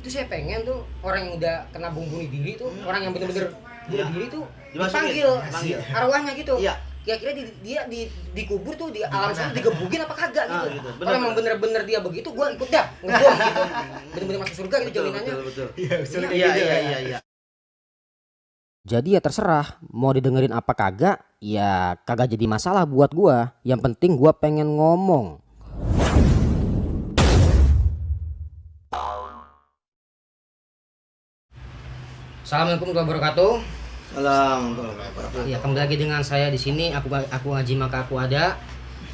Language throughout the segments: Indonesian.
Itu saya pengen tuh orang yang udah kena bom bunuh diri tuh, orang yang bener-bener bunuh diri tuh dipanggil arwahnya gitu. Iya. Kira-kira dia dikubur tuh di alam sana digebukin apa kagak gitu. Gitu. Kalau emang bener-bener dia begitu, gua ikut dah ngebom gitu. Bener-bener masuk surga gitu jaminannya. Betul. Iya. Jadi ya terserah, mau didengerin apa kagak, ya kagak jadi masalah buat gua. Yang penting gua pengen ngomong. Assalamualaikum warahmatullahi wabarakatuh. Salam. Ya, kembali lagi dengan saya di sini. Aku ngaji maka aku ada.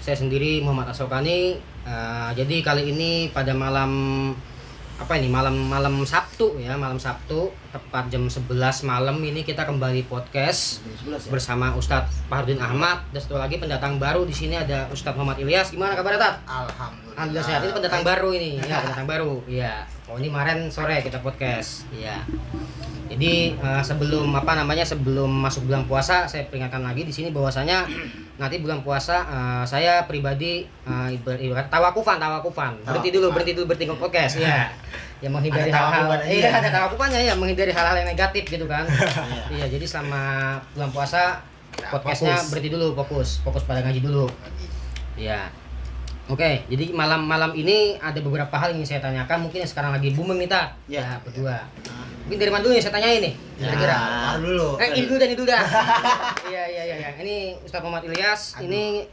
Saya sendiri Muhammad Asokani. Jadi kali ini pada malam malam Sabtu ya, malam Sabtu tepat jam 11 malam ini kita kembali podcast bersama Ustadz Fardin Ahmad dan satu lagi pendatang baru di sini ada Ustadz Muhammad Ilyas. Gimana kabar Tat? Alhamdulillah sehat. Ini pendatang baru ini, ya pendatang baru. Iya. Oh ini kemarin sore kita podcast. Iya. Jadi sebelum masuk bulan puasa saya peringatkan lagi di sini bahwasanya nanti bulan puasa saya pribadi ibarat tawakufan berhenti dulu berhenti podcast ya menghindari hal-hal ada tawakufannya ya menghindari hal-hal yang negatif gitu kan. Iya jadi selama bulan puasa podcastnya berhenti dulu fokus pada ngaji dulu ya. Oke, jadi malam ini ada beberapa hal yang ingin saya tanyakan, mungkin yang sekarang lagi booming nih Tak. Ya, berdua. Mungkin dari mana dulu yang saya tanyain nih? Kira-kira. Dulu. Ini dulu dah. Iya. Ini Ustadz Muhammad Ilyas. Ini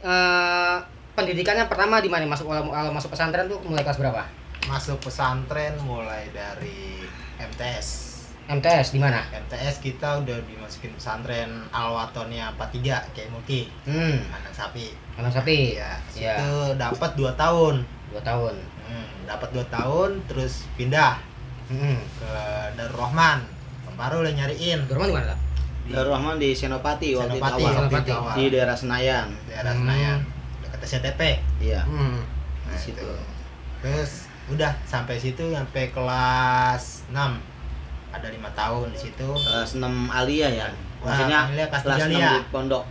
pendidikannya pertama di mana? Masuk pesantren tuh mulai kelas berapa? Masuk pesantren mulai dari MTS. MTS di mana? MTS kita udah dimasukin pesantren Al-Watonia 43 Kiai Mulki. Anak sapi. Ya, situ dapat 2 tahun. 2 tahun. Dapat 2 tahun terus pindah ke Darul Rahman. Baru udah nyariin. Darul Rahman di mana? Darul Rahman di Senopati waktu itu Senopati. awal. Di daerah Senayan. Dekat SCTP. Iya. Nah, situ. Terus udah sampai situ sampai kelas 6. Ada 5 tahun di situ. Kelas 6 aliyah ya. Maksudnya kelas 6 aliyah. di pondok.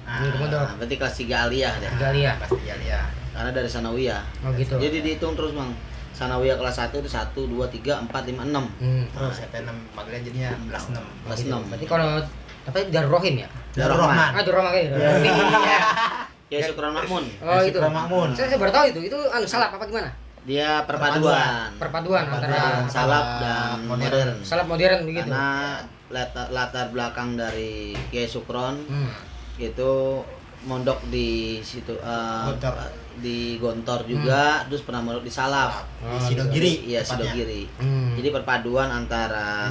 Berarti kelas 3 aliyah deh. Kelas 3 aliyah. Karena dari sanawiyah. Oh gitu. Jadi dihitung terus, Bang. Sanawiyah kelas 1 itu 1 2 3 4 5 6. Terus SMP 6 panggilan jadinya kelas 6. Kelas 6. Berarti kalau Darul Rohim ya? Darul Rahman. Darul Rahman ya. Ya Syukron Makmun. Oh itu. Syukron Makmun. Saya baru tahu itu. Itu salap apa gimana? Dia perpaduan antara salaf dan modern. salaf modern begitu. Karena latar belakang dari Kiai Syukron itu mondok di situ di Gontor juga, terus pernah mondok di Salaf di Sidogiri. Iya, Sidogiri. Jadi perpaduan antara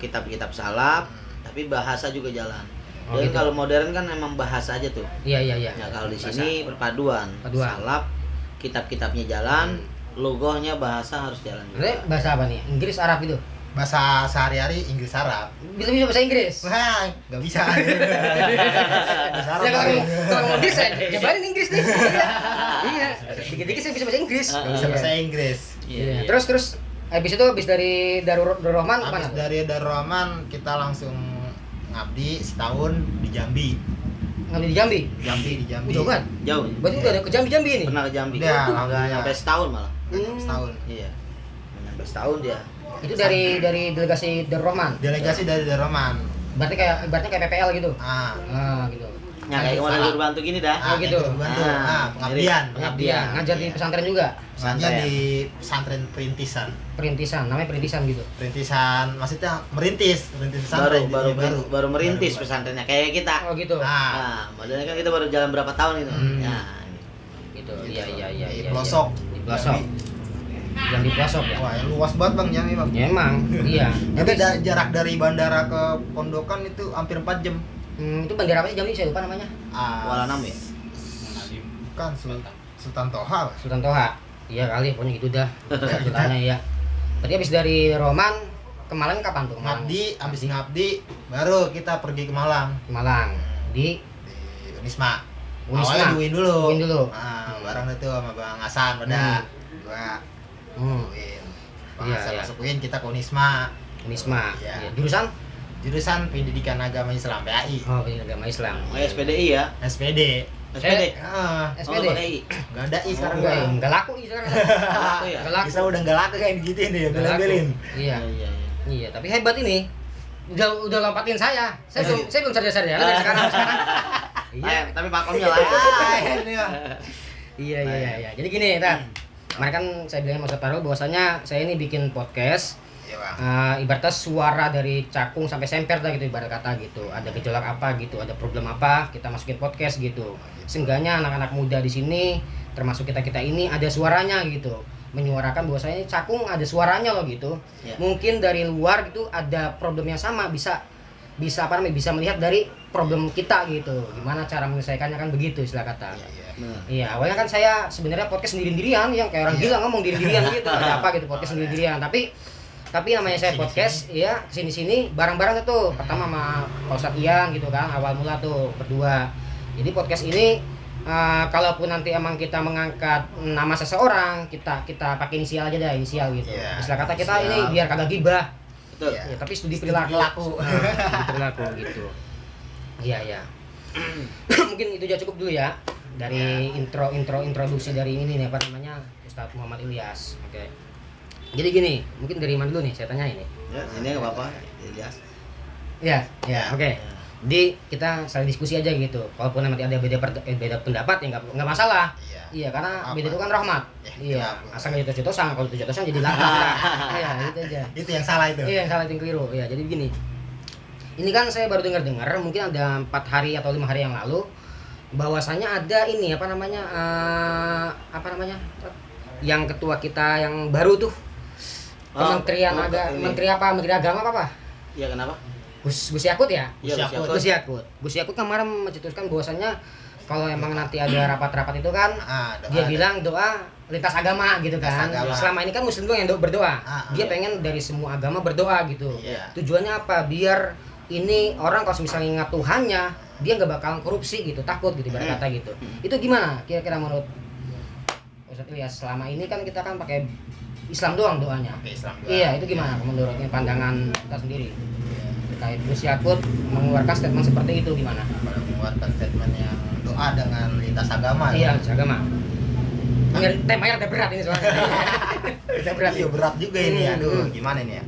kitab-kitab Salaf tapi bahasa juga jalan. Jadi kalau modern kan emang bahasa aja tuh. Iya. Ya kalau di sini perpaduan. Salaf kitab-kitabnya jalan, logonya bahasa harus jalan juga. Bahasa apa nih? Inggris, Arab itu? Bahasa sehari-hari Inggris Arab. Bisa bahasa Inggris? Wah, nggak bisa. Bahasa Arab. Kalau mau Inggris saya jabarin Inggris nih. Iya. Dikit-dikit saya bisa bahasa Inggris. Bisa bahasa Inggris. Iya. Terus habis dari Darul Rahman kemana? Habis dari Darul Rahman kita langsung ngabdi setahun di Jambi. Ngabdi di Jambi? Di Jambi. Jauh kan? Jauh. Berarti udah ada ke Jambi ini? Pernah ke Jambi. Udah, nggak nyampe setahun malah. Setahun. Iya. Nyampe setahun dia. Itu dari delegasi Darul Rahman. Delegasi dari Darul Rahman. Berarti ibaratnya kayak PPL gitu. Gitu. Ya kayak kemarin guru bantu gini dah. gitu. Bantu. Pengabdian. Ngajar di pesantren juga. Pesantren di pesantren perintisan. Namanya perintisan gitu. Perintisan maksudnya merintis pesantren. Baru merintis pesantrennya kayak kita. Oh gitu. Nah, modelnya kan kita baru jalan berapa tahun itu. Ya. Gitu. Iya. Di pelosok. Di pelosok. Yang di pelosok ya. Wah, luas banget Bang Jambi, Bang. Ya emang, iya. Tapi jarak dari bandara ke pondokan itu hampir 4 jam. Itu bandara apa sih Jambi? Saya lupa namanya. Kuala Namu ya? Bukan, Sultan Toha. Sultan Toha. Iya kali, pokoknya gitu dah. Sultannya ya. Tadi habis dari Roman ke Malang kapan tuh? Habis ngabdi baru kita pergi ke Malang. Ke Malang. Di Unisma. Awalnya di UIN dulu. Bareng itu sama Bang Hasan pada gua UIN. Bang Hasan masuk UIN, kita ke Unisma. Iya. Jurusan Pendidikan Agama Islam PAI. Oh, Pendidikan Agama Islam. Oh, SPDI ya? SPD. SPD. SPD. Enggak ada I sekarang. Enggak laku I sekarang. Laku ya? Enggak laku. Bisa udah enggak laku kayak gitu ini ya, Nggak laku. belin-belin. Iya. Iya. Iya, tapi hebat ini. Udah lompatin saya. Saya belum sadar-sadar ya dari sekarang. Iya, tapi pakomnya lah. Ini mah. Iya. Jadi gini, Tat. Kemarin kan saya bilang Mas Parul bahwasanya saya ini bikin podcast. Iya, Bang. Ibaratnya suara dari cakung sampai semper lah gitu ibarat kata gitu. Ada gejolak apa gitu, ada problem apa, kita masukin podcast gitu. Seenggaknya anak-anak muda di sini termasuk kita-kita ini ada suaranya gitu. Menyuarakan bahwasanya cakung ada suaranya loh gitu. Ya. Mungkin dari luar gitu ada problem yang sama bisa apa namanya bisa melihat dari problem kita gitu. Gimana cara menyelesaikannya kan begitu istilah kata. Iya, awalnya kan saya sebenarnya podcast sendiri-sendirian yang kayak orang gila ngomong diri-dirian gitu. Ada apa gitu podcast sendiri-sendirian. Tapi namanya saya podcast ya kesini-sini bareng-bareng tuh. Pertama sama Pak Ustadz Ian gitu kan, awal mula tuh berdua. Jadi podcast ini kalaupun nanti emang kita mengangkat nama seseorang, kita pakai inisial aja dah, inisial gitu. Iya, Istilah kata kita inisial. ini biar kagak gibah. Betul. Ya, tapi studi perilaku. Studi perilaku gitu. Iya. Mungkin itu aja cukup dulu ya dari introduksi dari ini nih apa namanya Ustadz Muhammad Ilyas. Oke. Jadi gini, mungkin dari mana dulu nih saya tanya ini. Ya, ini enggak apa-apa. Ilyas. Ya, oke. Jadi kita saling diskusi aja gitu. Walaupun nanti ada beda pendapat ya nggak masalah. Iya, karena beda itu kan rahmat. Iya, asal nggak jotos-jotosan. Kalau jotos-jotosan jadi laknat. Iya, gitu aja. Itu yang salah itu. Iya, yang salah itu yang keliru. Iya, jadi begini. Ini kan saya baru dengar mungkin ada 4 hari atau 5 hari yang lalu bahwasanya ada ini apa namanya yang ketua kita yang baru tuh Menteri Agama apa? Iya, kenapa? Gus Yakut ya? Iya, Gus Yakut kemarin mencetuskan bahwasanya kalau emang nanti ada rapat-rapat itu kan dia bilang doa lintas agama gitu kan. Selama ini kan Muslim doang yang berdoa. Dia pengen dari semua agama berdoa gitu. Tujuannya apa? Biar ini orang kalau misalnya ingat Tuhannya, dia nggak bakalan korupsi gitu, takut gitu ibarat kata gitu. Itu gimana kira-kira menurut Ustadz Ilyas? Selama ini kan kita kan pakai Islam doang doanya. Iya, itu gimana menurutnya pandangan kita sendiri? Terkait Gus Yakut mengeluarkan statement seperti itu gimana? Kalau mengeluarkan statement yang doa dengan lintas agama. Iya, lintas agama. Temanya ada berat ini soalnya. Udah berat. Iya, berat juga ini. Aduh, gimana ini ya?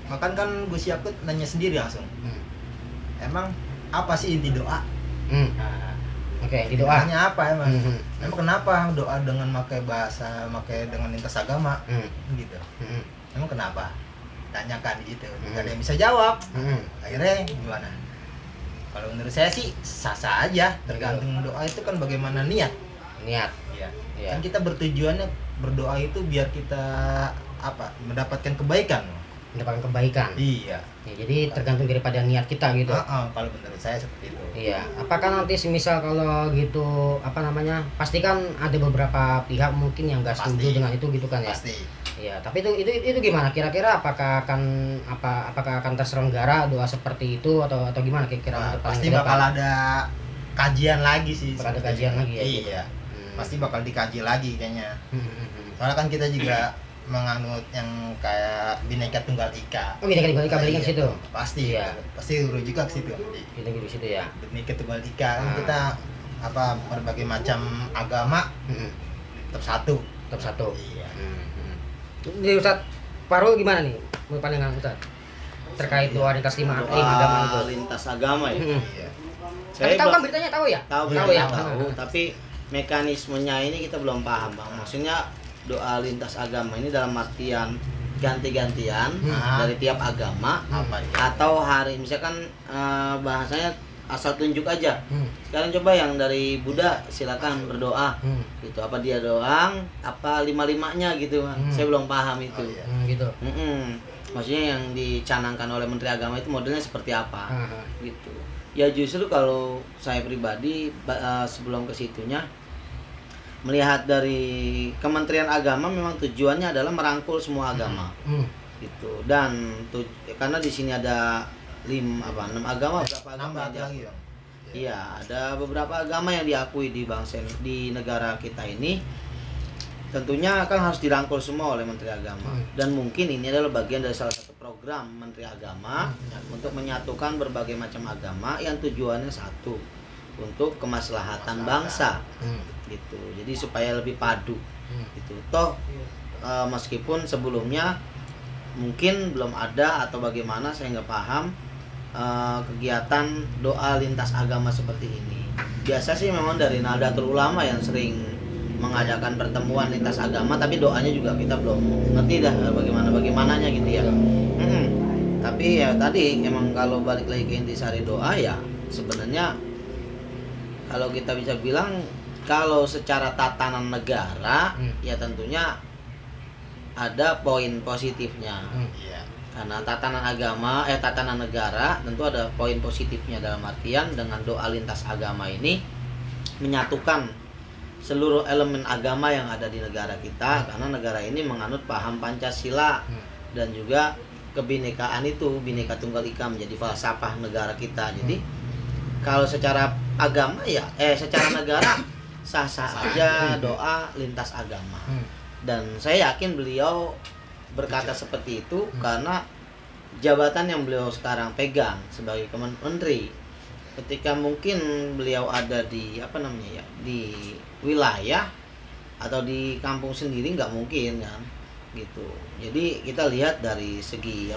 Makan kan Gus Yakut nanya sendiri langsung. Emang apa sih inti doa? Oke, di doa. Doanya apa emang? Emang kenapa doa dengan pakai bahasa, pakai dengan lintas agama? Gitu. Emang kenapa? Tanyakan gitu. Gak ada yang bisa jawab. Akhirnya gimana? Kalau menurut saya sih sah-sah aja. Tergantung doa itu kan bagaimana niat. Iya. Kan kita bertujuannya berdoa itu biar kita mendapatkan kebaikan. Mendapatkan kebaikan. Iya. Ya, jadi tergantung daripada niat kita gitu. Kalau menurut saya seperti itu. Iya. Apakah nanti semisal kalau gitu pasti kan ada beberapa pihak mungkin yang nggak setuju dengan itu gitu kan ya. Pasti. Iya. Tapi itu gimana? Kira-kira apakah akan terselenggara doa seperti itu atau gimana kira-kira? Pasti bakal ada kajian lagi sih. Bakal ada kajian lagi ya. Iya. Pasti bakal dikaji lagi kayaknya. Soalnya kan kita juga menganut yang kayak Bhinneka Tunggal Ika. Oh, Bhinneka Tunggal Ika balik ke situ. Pasti. Iya. Pasti rujuk ke situ. Kita di situ ya. Bhinneka Tunggal Ika kan kita berbagai macam agama tetap satu. Iya. Jadi Ustadz Parul gimana nih? Menurut pandangan Ustadz terkait doa lintas agama itu. Lintas agama ya. Iya. Tapi tahu kan beritanya tahu ya? Tahu ya. Tapi mekanismenya ini kita belum paham, Bang. Maksudnya doa lintas agama ini dalam artian ganti-gantian dari tiap agama atau hari misalkan bahasanya asal tunjuk aja. Sekarang coba yang dari Buddha silakan berdoa gitu, apa dia doang apa lima-limanya gitu. Saya belum paham itu. Gitu. Maksudnya yang dicanangkan oleh Menteri Agama itu modelnya seperti apa gitu. Ya justru kalau saya pribadi sebelum ke situnya melihat dari Kementerian Agama memang tujuannya adalah merangkul semua agama gitu. Dan karena di sini ada 6 agama, berapa agama lagi? Iya, ada beberapa agama yang diakui di bangsa di negara kita ini. Tentunya kan harus dirangkul semua oleh Menteri Agama. Dan mungkin ini adalah bagian dari salah satu program program Menteri Agama untuk menyatukan berbagai macam agama yang tujuannya satu, untuk kemaslahatan bangsa. Gitu. Jadi supaya lebih padu. Gitu. Toh meskipun sebelumnya mungkin belum ada atau bagaimana, saya nggak paham kegiatan doa lintas agama seperti ini. Biasa sih memang dari Nahdlatul Ulama yang sering mengadakan pertemuan lintas agama, tapi doanya juga kita belum ngerti dah bagaimananya gitu ya. Tapi ya tadi emang kalau balik lagi ke intisari doa ya sebenarnya kalau kita bisa bilang kalau secara tatanan negara ya tentunya ada poin positifnya. Karena tatanan agama, tatanan negara tentu ada poin positifnya, dalam artian dengan doa lintas agama ini menyatukan seluruh elemen agama yang ada di negara kita, karena negara ini menganut paham Pancasila dan juga kebinekaan itu, Bhinneka Tunggal Ika menjadi falsafah negara kita. Jadi kalau secara agama ya secara negara sah-sah aja doa lintas agama. Dan saya yakin beliau berkata seperti itu karena jabatan yang beliau sekarang pegang sebagai menteri, ketika mungkin beliau ada di di wilayah atau di kampung sendiri nggak mungkin kan gitu. Jadi kita lihat dari segi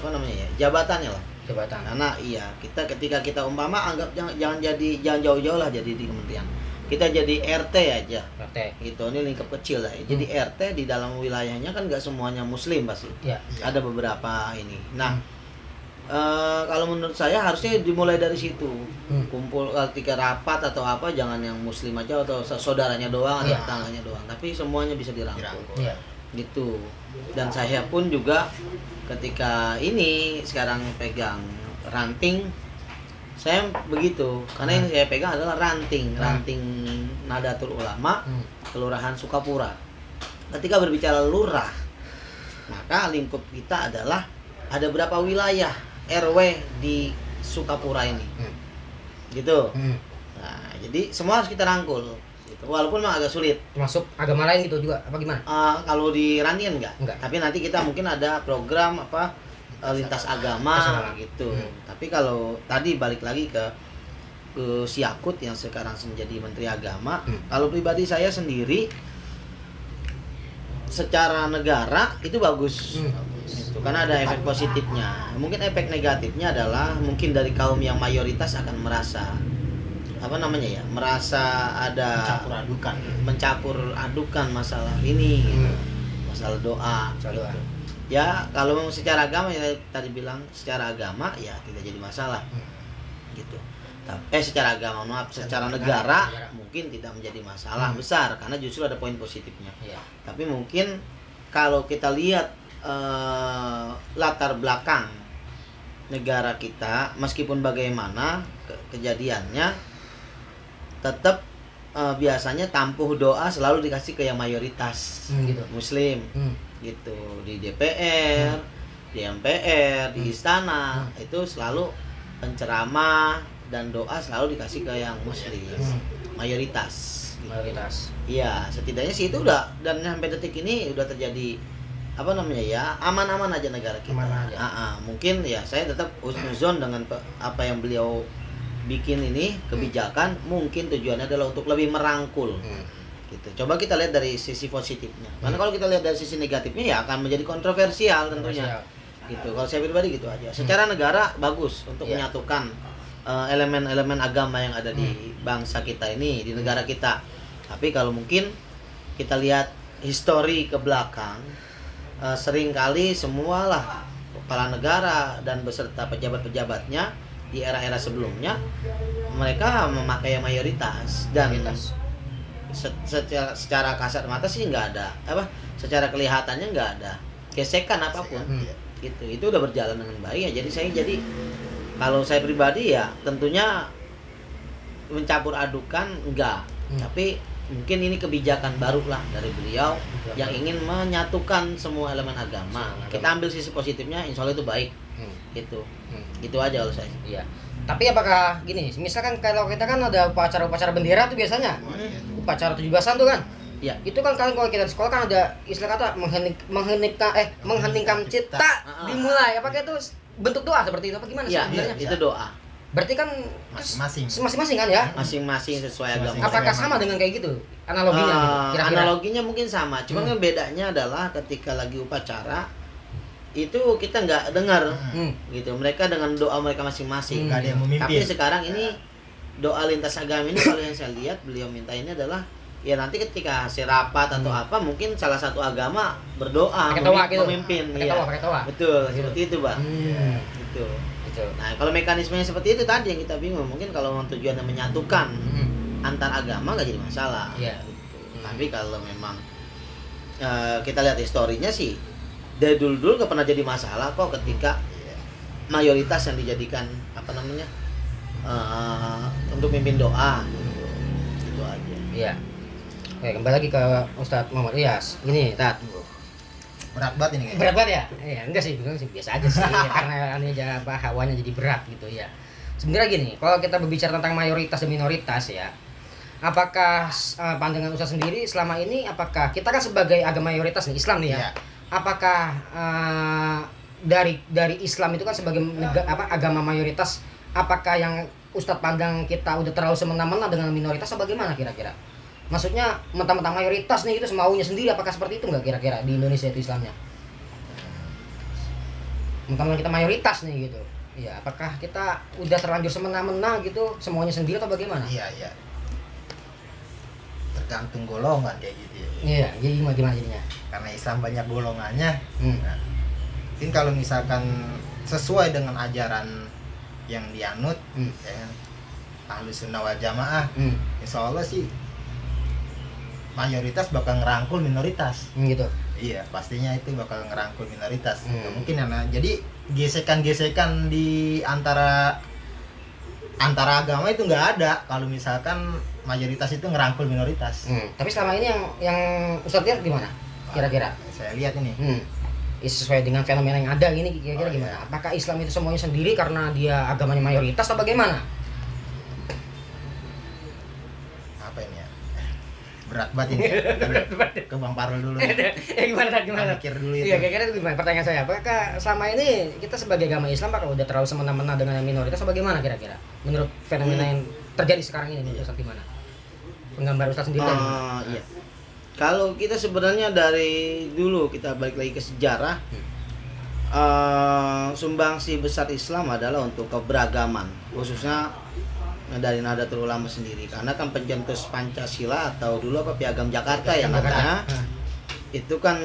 jabatannya lah. Karena kita ketika kita umpama anggap jangan jauh-jauh lah jadi di kementerian. Kita jadi RT aja. Gitu, ini lingkup kecil lah. Jadi RT di dalam wilayahnya kan nggak semuanya muslim pasti. Ada beberapa ini. Nah, kalau menurut saya harusnya dimulai dari situ. Kumpul ketika rapat atau apa jangan yang muslim aja atau saudaranya doang atau tetangganya doang, tapi semuanya bisa dirangkul. Gitu. Dan saya pun juga ketika ini sekarang pegang ranting, saya begitu, karena yang saya pegang adalah ranting Nahdlatul Ulama Kelurahan Sukapura. Ketika berbicara lurah, maka lingkup kita adalah ada berapa wilayah RW di Sukapura ini, gitu. Nah, jadi semua harus kita rangkul, gitu. Walaupun memang agak sulit. Termasuk agama lain gitu juga, apa gimana? Kalau di Rantian enggak. Tapi nanti kita mungkin ada program lintas agama gitu. Tapi kalau tadi balik lagi ke Siakut yang sekarang menjadi Menteri Agama, kalau pribadi saya sendiri secara negara itu bagus. Itu karena ada efek positifnya. Mungkin efek negatifnya adalah mungkin dari kaum yang mayoritas akan merasa merasa ada mencampur adukan masalah ini, masalah doa. Gitu. Ya kalau memang secara agama ya tadi bilang secara agama ya tidak jadi masalah gitu. Secara agama secara negara mungkin tidak menjadi masalah besar karena justru ada poin positifnya. Tapi mungkin kalau kita lihat latar belakang negara kita, meskipun bagaimana kejadiannya, tetap biasanya tampuh doa selalu dikasih ke yang mayoritas gitu. Muslim. Gitu, di DPR, di MPR, di istana itu selalu penceramah dan doa selalu dikasih ke yang muslim, mayoritas. Mayoritas. Iya, setidaknya sih itu udah, dan sampai detik ini udah terjadi aman-aman aja negara kita. Mungkin ya saya tetap husnuzon dengan apa yang beliau bikin ini kebijakan, mungkin tujuannya adalah untuk lebih merangkul. Gitu. Coba kita lihat dari sisi positifnya. Karena kalau kita lihat dari sisi negatifnya ya akan menjadi kontroversial tentunya. Gitu. Kalau saya pribadi gitu aja. Secara negara bagus untuk menyatukan elemen-elemen agama yang ada di bangsa kita ini, di negara kita. Tapi kalau mungkin kita lihat histori ke belakang, seringkali semualah kepala negara dan beserta pejabat-pejabatnya di era-era sebelumnya mereka memakai mayoritas dan secara kasat mata sih nggak ada secara kelihatannya nggak ada gesekan apapun gitu. Itu udah berjalan dengan baik ya. Jadi kalau saya pribadi ya tentunya mencampur adukan enggak, tapi mungkin ini kebijakan baru lah dari beliau yang ingin menyatukan semua elemen agama. Kita ambil sisi positifnya, insya Allah itu baik. Gitu aja kalau saya. Iya. Tapi apakah gini, misalkan kalau kita kan ada upacara bendera tuh biasanya, upacara 17-an tuh kan, Iya. Itu kan kalau kita di sekolah kan ada istilah kata mengheningkan cipta dimulai. Apakah itu bentuk doa seperti itu apa gimana Iya, sebenarnya? itu doa. Berarti kan masing-masing kan ya? Masing-masing sesuai agama. Apakah sama dengan kayak gitu analoginya gitu, kira-kira? Analoginya mungkin sama, cuman kan bedanya adalah ketika lagi upacara itu kita nggak dengar gitu. Mereka dengan doa mereka masing-masing. Nggak ada yang memimpin. Tapi sekarang ini doa lintas agama ini kalau yang saya lihat beliau minta ini adalah ya nanti ketika hasil rapat atau apa mungkin salah satu agama berdoa memimpin pakai toa. Betul, seperti itu, Pak. Gitu. Gitu. Nah, kalau mekanismenya seperti itu tadi yang kita bingung, mungkin kalau tujuannya menyatukan antar agama nggak jadi masalah. Iya. Gitu. Tapi kalau memang kita lihat historinya sih dari dulu nggak pernah jadi masalah kok ketika mayoritas yang dijadikan apa namanya untuk mimpin doa gitu. Itu aja. Iya. Oke, kembali lagi ke Ustadz Muhammad Ilyas. Ini, Tat. Berat banget ini kayaknya. Berat banget ya? Iya, enggak sih, biasa aja sih. Ya, karena ini aja hawanya jadi berat gitu ya. Sebenarnya gini, kalau kita berbicara tentang mayoritas dan minoritas ya, apakah pandangan Ustadz sendiri selama ini, apakah kita kan sebagai agama mayoritas nih, Islam nih ya, Iya. apakah dari Islam itu kan sebagai agama mayoritas, apakah yang Ustadz pandang kita udah terlalu semena-mena dengan minoritas atau bagaimana kira-kira? Maksudnya mentang-mentang mayoritas nih itu semaunya sendiri, apakah seperti itu nggak kira-kira di Indonesia itu Islamnya? Mentang-mentang kita mayoritas nih gitu. Iya, apakah kita udah terlanjur semena-mena gitu, semuanya sendiri atau bagaimana? Iya. Tergantung golongan kayak gitu ya. Iya, jadi gimana jadinya? Karena Islam banyak golongannya. Nah, Mungkin kalau misalkan sesuai dengan ajaran yang dianut, ya, Ahlus Sunnah wal Jamaah, insya Allah sih mayoritas bakal ngerangkul minoritas. gitu. Iya, pastinya itu bakal ngerangkul minoritas. Nggak mungkin ya. Jadi gesekan-gesekan di antara agama itu nggak ada kalau misalkan mayoritas itu ngerangkul minoritas. Tapi selama ini yang Ustadz lihat gimana? Kira-kira? Saya lihat ini. Sesuai dengan fenomena yang ada ini kira-kira gimana? Iya. Apakah Islam itu semuanya sendiri karena dia agamanya mayoritas atau bagaimana? Apa ini ya? Berat banget ini. Ke Bang Parul dulu. Gimana? Mikir dulu itu. Iya, kira-kira itu gimana? Pertanyaan saya, apakah selama ini kita sebagai agama Islam apakah udah terlalu semena-mena dengan yang minoritas atau bagaimana kira-kira? Menurut fenomena yang terjadi sekarang ini, menurut Ustadz gimana? Penggambar Ustadz sendiri Iya. Kalau kita sebenarnya dari dulu kita balik lagi ke sejarah, sumbangsi besar Islam adalah untuk keberagaman, khususnya dari Nahdlatul Ulama sendiri, karena kan pencetus Pancasila atau dulu Piagam Jakarta yang katanya itu kan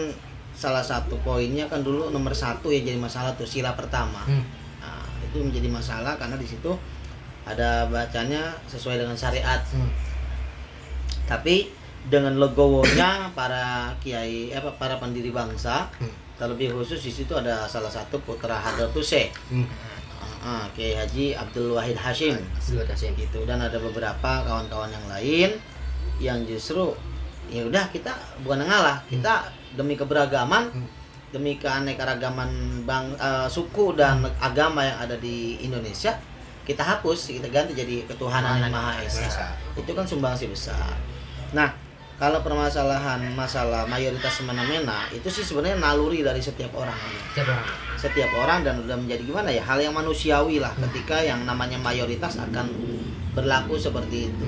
salah satu poinnya kan dulu nomor 1 ya jadi masalah tuh sila pertama. Nah, itu menjadi masalah karena di situ ada bacanya sesuai dengan syariat. Tapi dengan legowonya para kiai para pendiri bangsa, terlebih khusus di situ ada salah satu putra Hadratus Syekh Kiai Haji Abdul Wahid Hashim gitu, dan ada beberapa kawan-kawan yang lain yang justru ya udah kita bukan ngalah, kita demi keberagaman, demi keanekaragaman suku dan agama yang ada di Indonesia, kita hapus, kita ganti jadi ketuhanan yang Maha Esa. Itu kan sumbangsi besar. Nah, kalau permasalahan masalah mayoritas semena-mena itu sih sebenarnya naluri dari setiap orang. Setiap orang dan udah menjadi gimana ya, hal yang manusiawi lah ketika yang namanya mayoritas akan berlaku seperti itu.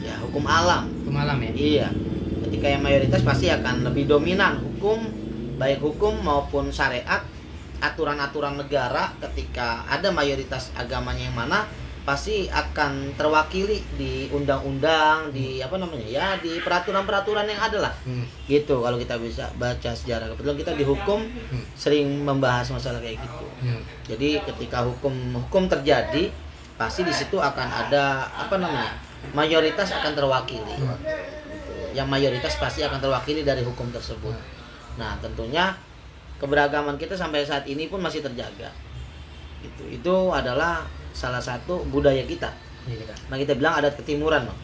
Ya, hukum alam. Hukum alam ya. Iya. Ketika yang mayoritas pasti akan lebih dominan hukum, baik hukum maupun syariat, aturan-aturan negara. Ketika ada mayoritas agamanya yang mana, pasti akan terwakili di undang-undang, di apa namanya ya, di peraturan-peraturan yang ada lah. Gitu kalau kita bisa baca sejarah. Kebetulan kita di hukum sering membahas masalah kayak gitu. Jadi ketika hukum terjadi, pasti di situ akan ada apa namanya, mayoritas akan terwakili. Gitu. Yang mayoritas pasti akan terwakili dari hukum tersebut. Nah, tentunya keberagaman kita sampai saat ini pun masih terjaga. Gitu. Itu adalah salah satu budaya kita. Nah, kita bilang adat ketimuran, loh.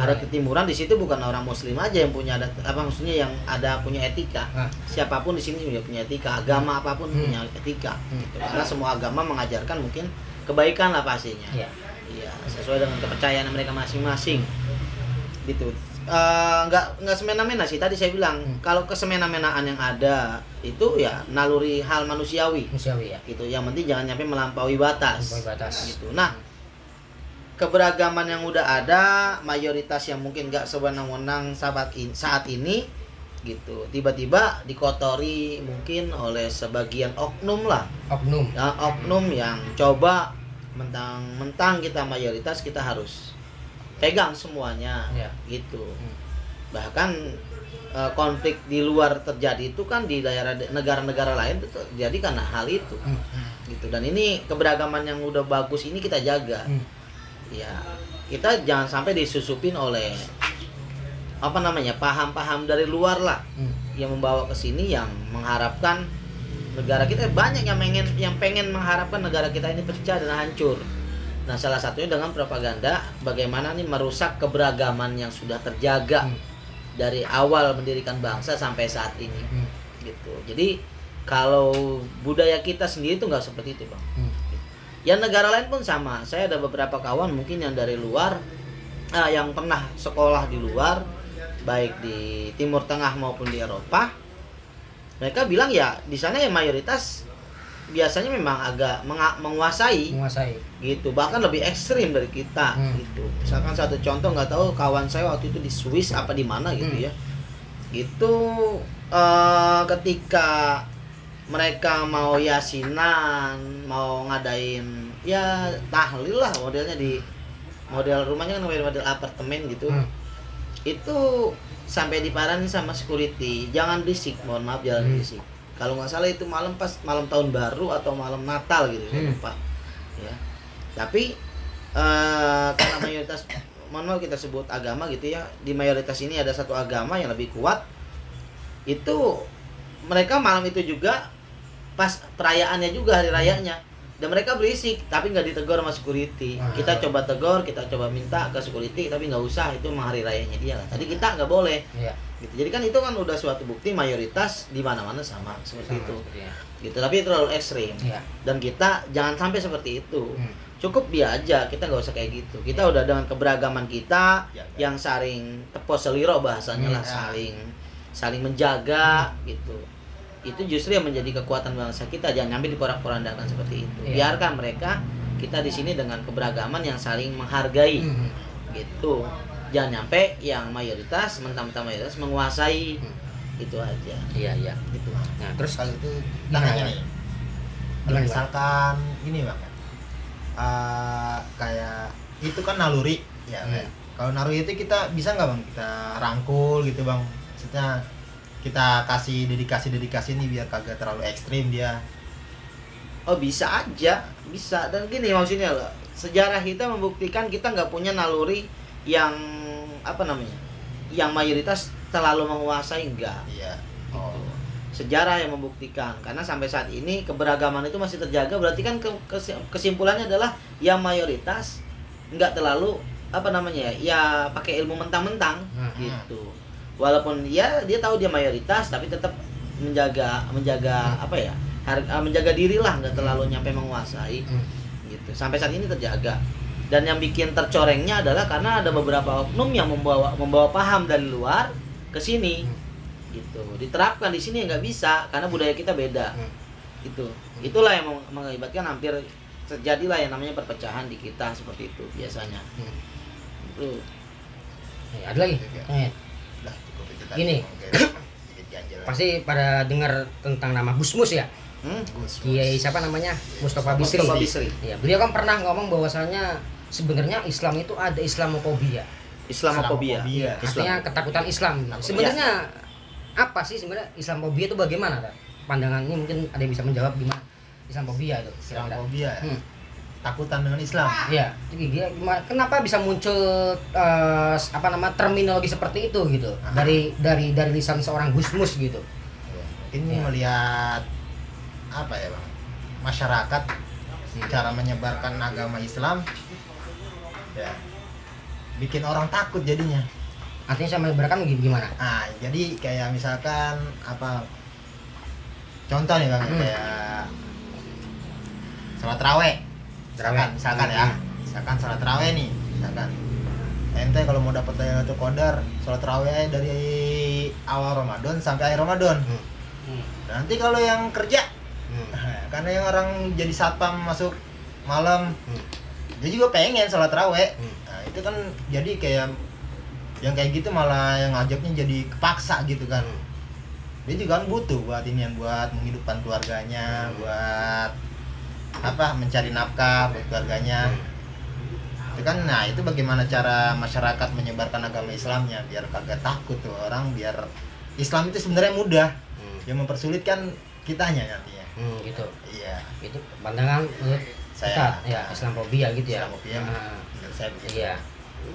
Adat ketimuran di situ bukan orang muslim aja yang punya adat, apa maksudnya yang ada punya etika. Siapapun di sini punya etika, agama apapun punya etika. Gitu. Karena semua agama mengajarkan mungkin kebaikan lah pastinya. Iya, sesuai dengan kepercayaan mereka masing-masing. Gitu. nggak semena-mena sih, tadi saya bilang kalau kesemena-menaan yang ada itu ya naluri hal manusiawi ya gitu, yang penting jangan sampai melampaui batas gitu. Nah, keberagaman yang udah ada, mayoritas yang mungkin nggak sewenang-wenang saat ini gitu, tiba-tiba dikotori mungkin oleh sebagian oknum ya, oknum yang coba mentang-mentang kita mayoritas kita harus pegang semuanya gitu. Bahkan konflik di luar terjadi itu kan di daerah negara-negara lain itu terjadi karena hal itu gitu. Dan ini keberagaman yang udah bagus ini kita jaga ya, kita jangan sampai disusupin oleh paham-paham dari luar lah yang membawa ke sini, yang mengharapkan negara kita, banyak yang pengen mengharapkan negara kita ini pecah dan hancur. Nah, salah satunya dengan propaganda bagaimana nih merusak keberagaman yang sudah terjaga dari awal mendirikan bangsa sampai saat ini gitu. Jadi kalau budaya kita sendiri itu nggak seperti itu, Bang. Ya, negara lain pun sama. Saya ada beberapa kawan mungkin yang dari luar yang pernah sekolah di luar, baik di Timur Tengah maupun di Eropa. Mereka bilang ya di sana ya mayoritas biasanya memang agak menguasai gitu, bahkan lebih ekstrim dari kita gitu. Misalkan satu contoh, nggak tahu kawan saya waktu itu di Swiss apa di mana gitu ya, itu ketika mereka mau yasinan, mau ngadain ya tahlil lah, modelnya di model rumahnya kan model apartemen gitu, itu sampai diparanin sama security, jangan berisik, mohon maaf, jangan berisik. Kalau nggak salah itu pas malam tahun baru atau malam Natal gitu, saya lupa ya. Tapi karena mayoritas, mohon maaf kita sebut agama gitu ya, di mayoritas ini ada satu agama yang lebih kuat, itu mereka malam itu juga pas perayaannya juga, hari rayanya, dan mereka berisik tapi nggak ditegur sama security. Kita coba tegur, kita coba minta ke security, tapi nggak usah, itu memang hari rayanya dia. Tadi kita nggak boleh gitu. Jadi kan itu kan udah suatu bukti mayoritas di mana-mana sama seperti itu gitu. Tapi itu terlalu ekstrim dan kita jangan sampai seperti itu. Cukup dia aja, kita nggak usah kayak gitu. Kita udah dengan keberagaman kita yang saling tepos seliro bahasanya lah, saling menjaga gitu. Itu justru yang menjadi kekuatan bangsa kita. Jangan sampai diporak-porandakan seperti itu. Biarkan mereka, kita di sini dengan keberagaman yang saling menghargai gitu. Jangan sampai yang mayoritas mentang-mentang mayoritas menguasai, itu aja. Iya gitu. Nah, terus kalau itu tanya nih, misalkan gini Bang, kayak itu kan naluri ya, kalau naluri itu kita bisa nggak Bang kita rangkul gitu Bang, maksudnya kita kasih dedikasi nih biar kagak terlalu ekstrim dia. Oh, bisa aja, bisa. Dan gini maksudnya loh, sejarah kita membuktikan kita nggak punya naluri yang yang mayoritas terlalu menguasai, enggak. Iya. Gitu. Sejarah yang membuktikan, karena sampai saat ini keberagaman itu masih terjaga, berarti kan kesimpulannya adalah yang mayoritas nggak terlalu ya pakai ilmu mentang-mentang gitu. Walaupun ya dia tahu dia mayoritas, tapi tetap menjaga menjaga diri lah, nggak terlalu nyampe menguasai gitu. Sampai saat ini terjaga. Dan yang bikin tercorengnya adalah karena ada beberapa oknum yang membawa paham dari luar ke sini gitu. Diterapkan di sini nggak bisa karena budaya kita beda. Itulah yang mengakibatkan hampir terjadilah yang namanya perpecahan di kita seperti itu biasanya. Itu. Ada lagi? Gini, pasti pada dengar tentang nama Gusmus ya? Kiai siapa namanya? Mustafa Bisri. Ya, beliau kan pernah ngomong bahwasanya sebenarnya Islam itu ada Islamofobia. Artinya ketakutan Islam. Sebenarnya apa sih sebenarnya Islamofobia itu bagaimana? Pandangan ini mungkin ada yang bisa menjawab gimana Islamofobia itu? Islamofobia. Takutan dengan Islam. Iya, kenapa bisa muncul terminologi seperti itu gitu dari lisan seorang Gusmus gitu. Ini melihat apa ya Bang? Masyarakat cara menyebarkan agama Islam ya bikin orang takut jadinya. Artinya saya menyebarkan gimana? Jadi kayak misalkan contoh nih Bang, kayak sholat raweh. Misalkan sholat raweh nih, misalkan ente kalau mau dapat Lailatul Qadar sholat tarawih dari awal Ramadan sampai akhir Ramadan. Nanti kalau yang kerja karena yang orang jadi satpam masuk malam, dia juga pengen sholat tarawih. Nah, itu kan jadi kayak yang kayak gitu malah yang ngajaknya jadi kepaksa gitu kan. Dia juga kan butuh buat ini, yang buat menghidupkan keluarganya, buat apa, mencari nafkah buat keluarganya. Itu kan, nah itu bagaimana cara masyarakat menyebarkan agama Islamnya biar kagak takut tuh orang, biar Islam itu sebenarnya mudah, yang mempersulit kan kitanya nantinya. Gitu. Iya. Itu pandangan menurut Saya, Ustaz, ya, Islamofobia gitu ya. Islamofobia, menurut saya begitu. Iya.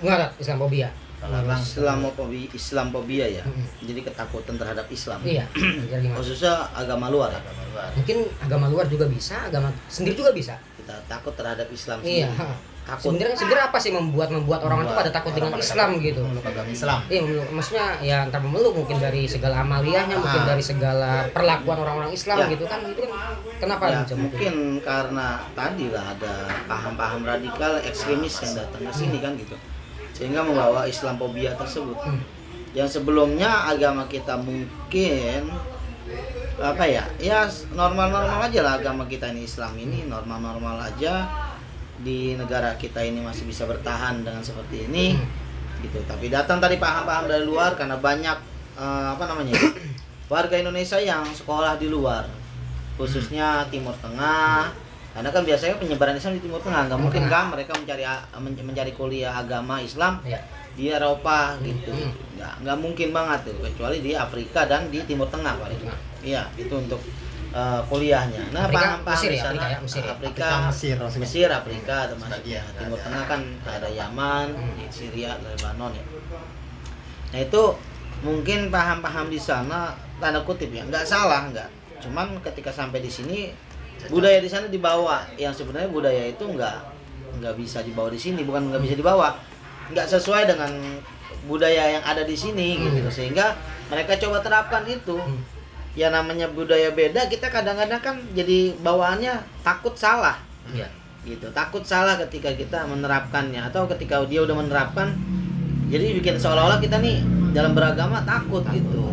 Gimana Islamofobia? Kalau Bang, Islamofobia ya. Jadi ketakutan terhadap Islam. Iya. Biar gimana? Khususnya agama luar. agama luar. Mungkin agama luar juga bisa, agama sendiri juga bisa. Kita takut terhadap Islam Iya. sendiri. Takut. Sebenarnya apa sih membuat orang itu pada takut dengan Orang pada Islam takut gitu? memeluk agama Islam. Iya, maksudnya ya entah memeluk, mungkin dari segala amaliyahnya, mungkin dari segala perlakuan orang-orang Islam Ya. gitu kan, itu kan kenapa Ya, bisa mungkin karena tadi lah ada paham-paham radikal ekstremis yang datang ke sini kan gitu, sehingga membawa Islamofobia tersebut. Yang sebelumnya agama kita mungkin apa ya normal-normal aja lah, agama kita ini Islam ini normal-normal aja, di negara kita ini masih bisa bertahan dengan seperti ini gitu. Tapi datang tadi paham-paham dari luar karena banyak warga Indonesia yang sekolah di luar, khususnya Timur Tengah, karena kan biasanya penyebaran Islam di Timur Tengah, nggak mungkin kan mereka mencari kuliah agama Islam ya. di Eropa gitu, nggak mungkin banget tuh, kecuali di Afrika dan di Timur Tengah paling. Iya, itu untuk kuliahnya. Nah, Afrika, paham-paham Mesir di ya, sana, Afrika ya, Mesir ya. Afrika, Mesir, maksudnya. Mesir, Afrika, termasuk Sebagian, Timur ada. Tengah kan ada Yaman, di Syria, Lebanon ya. Nah itu mungkin paham-paham di sana tanda kutip ya, nggak salah nggak. Cuman ketika sampai di sini budaya di sana dibawa, yang sebenarnya budaya itu nggak bisa dibawa di sini, bukan nggak bisa dibawa, nggak sesuai dengan budaya yang ada di sini gitu, sehingga mereka coba terapkan itu. Ya namanya budaya beda, kita kadang-kadang kan jadi bawaannya takut salah. Iya. Gitu, takut salah ketika kita menerapkannya, atau ketika dia udah menerapkan jadi bikin seolah-olah kita nih dalam beragama takut gitu.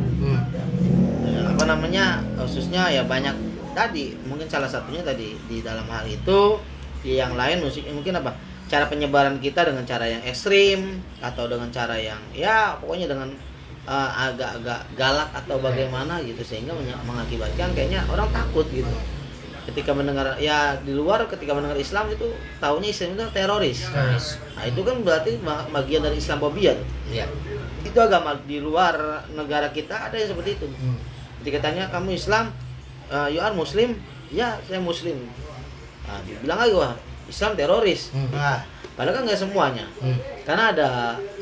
Ya, khususnya ya banyak tadi, mungkin salah satunya tadi di dalam hal itu, di yang lain mungkin apa, cara penyebaran kita dengan cara yang ekstrim atau dengan cara yang ya pokoknya dengan agak-agak galak atau bagaimana gitu, sehingga mengakibatkan kayaknya orang takut gitu ketika mendengar, ya di luar ketika mendengar Islam itu taunya Islam itu teroris. Nah itu kan berarti bagian dari Islamofobia. Iya. Itu agama di luar negara kita ada yang seperti itu. Ketika tanya kamu Islam, you are Muslim? Ya saya Muslim. Nah, dibilang lagi wah Islam teroris. Nah, Padahal kan nggak semuanya. Karena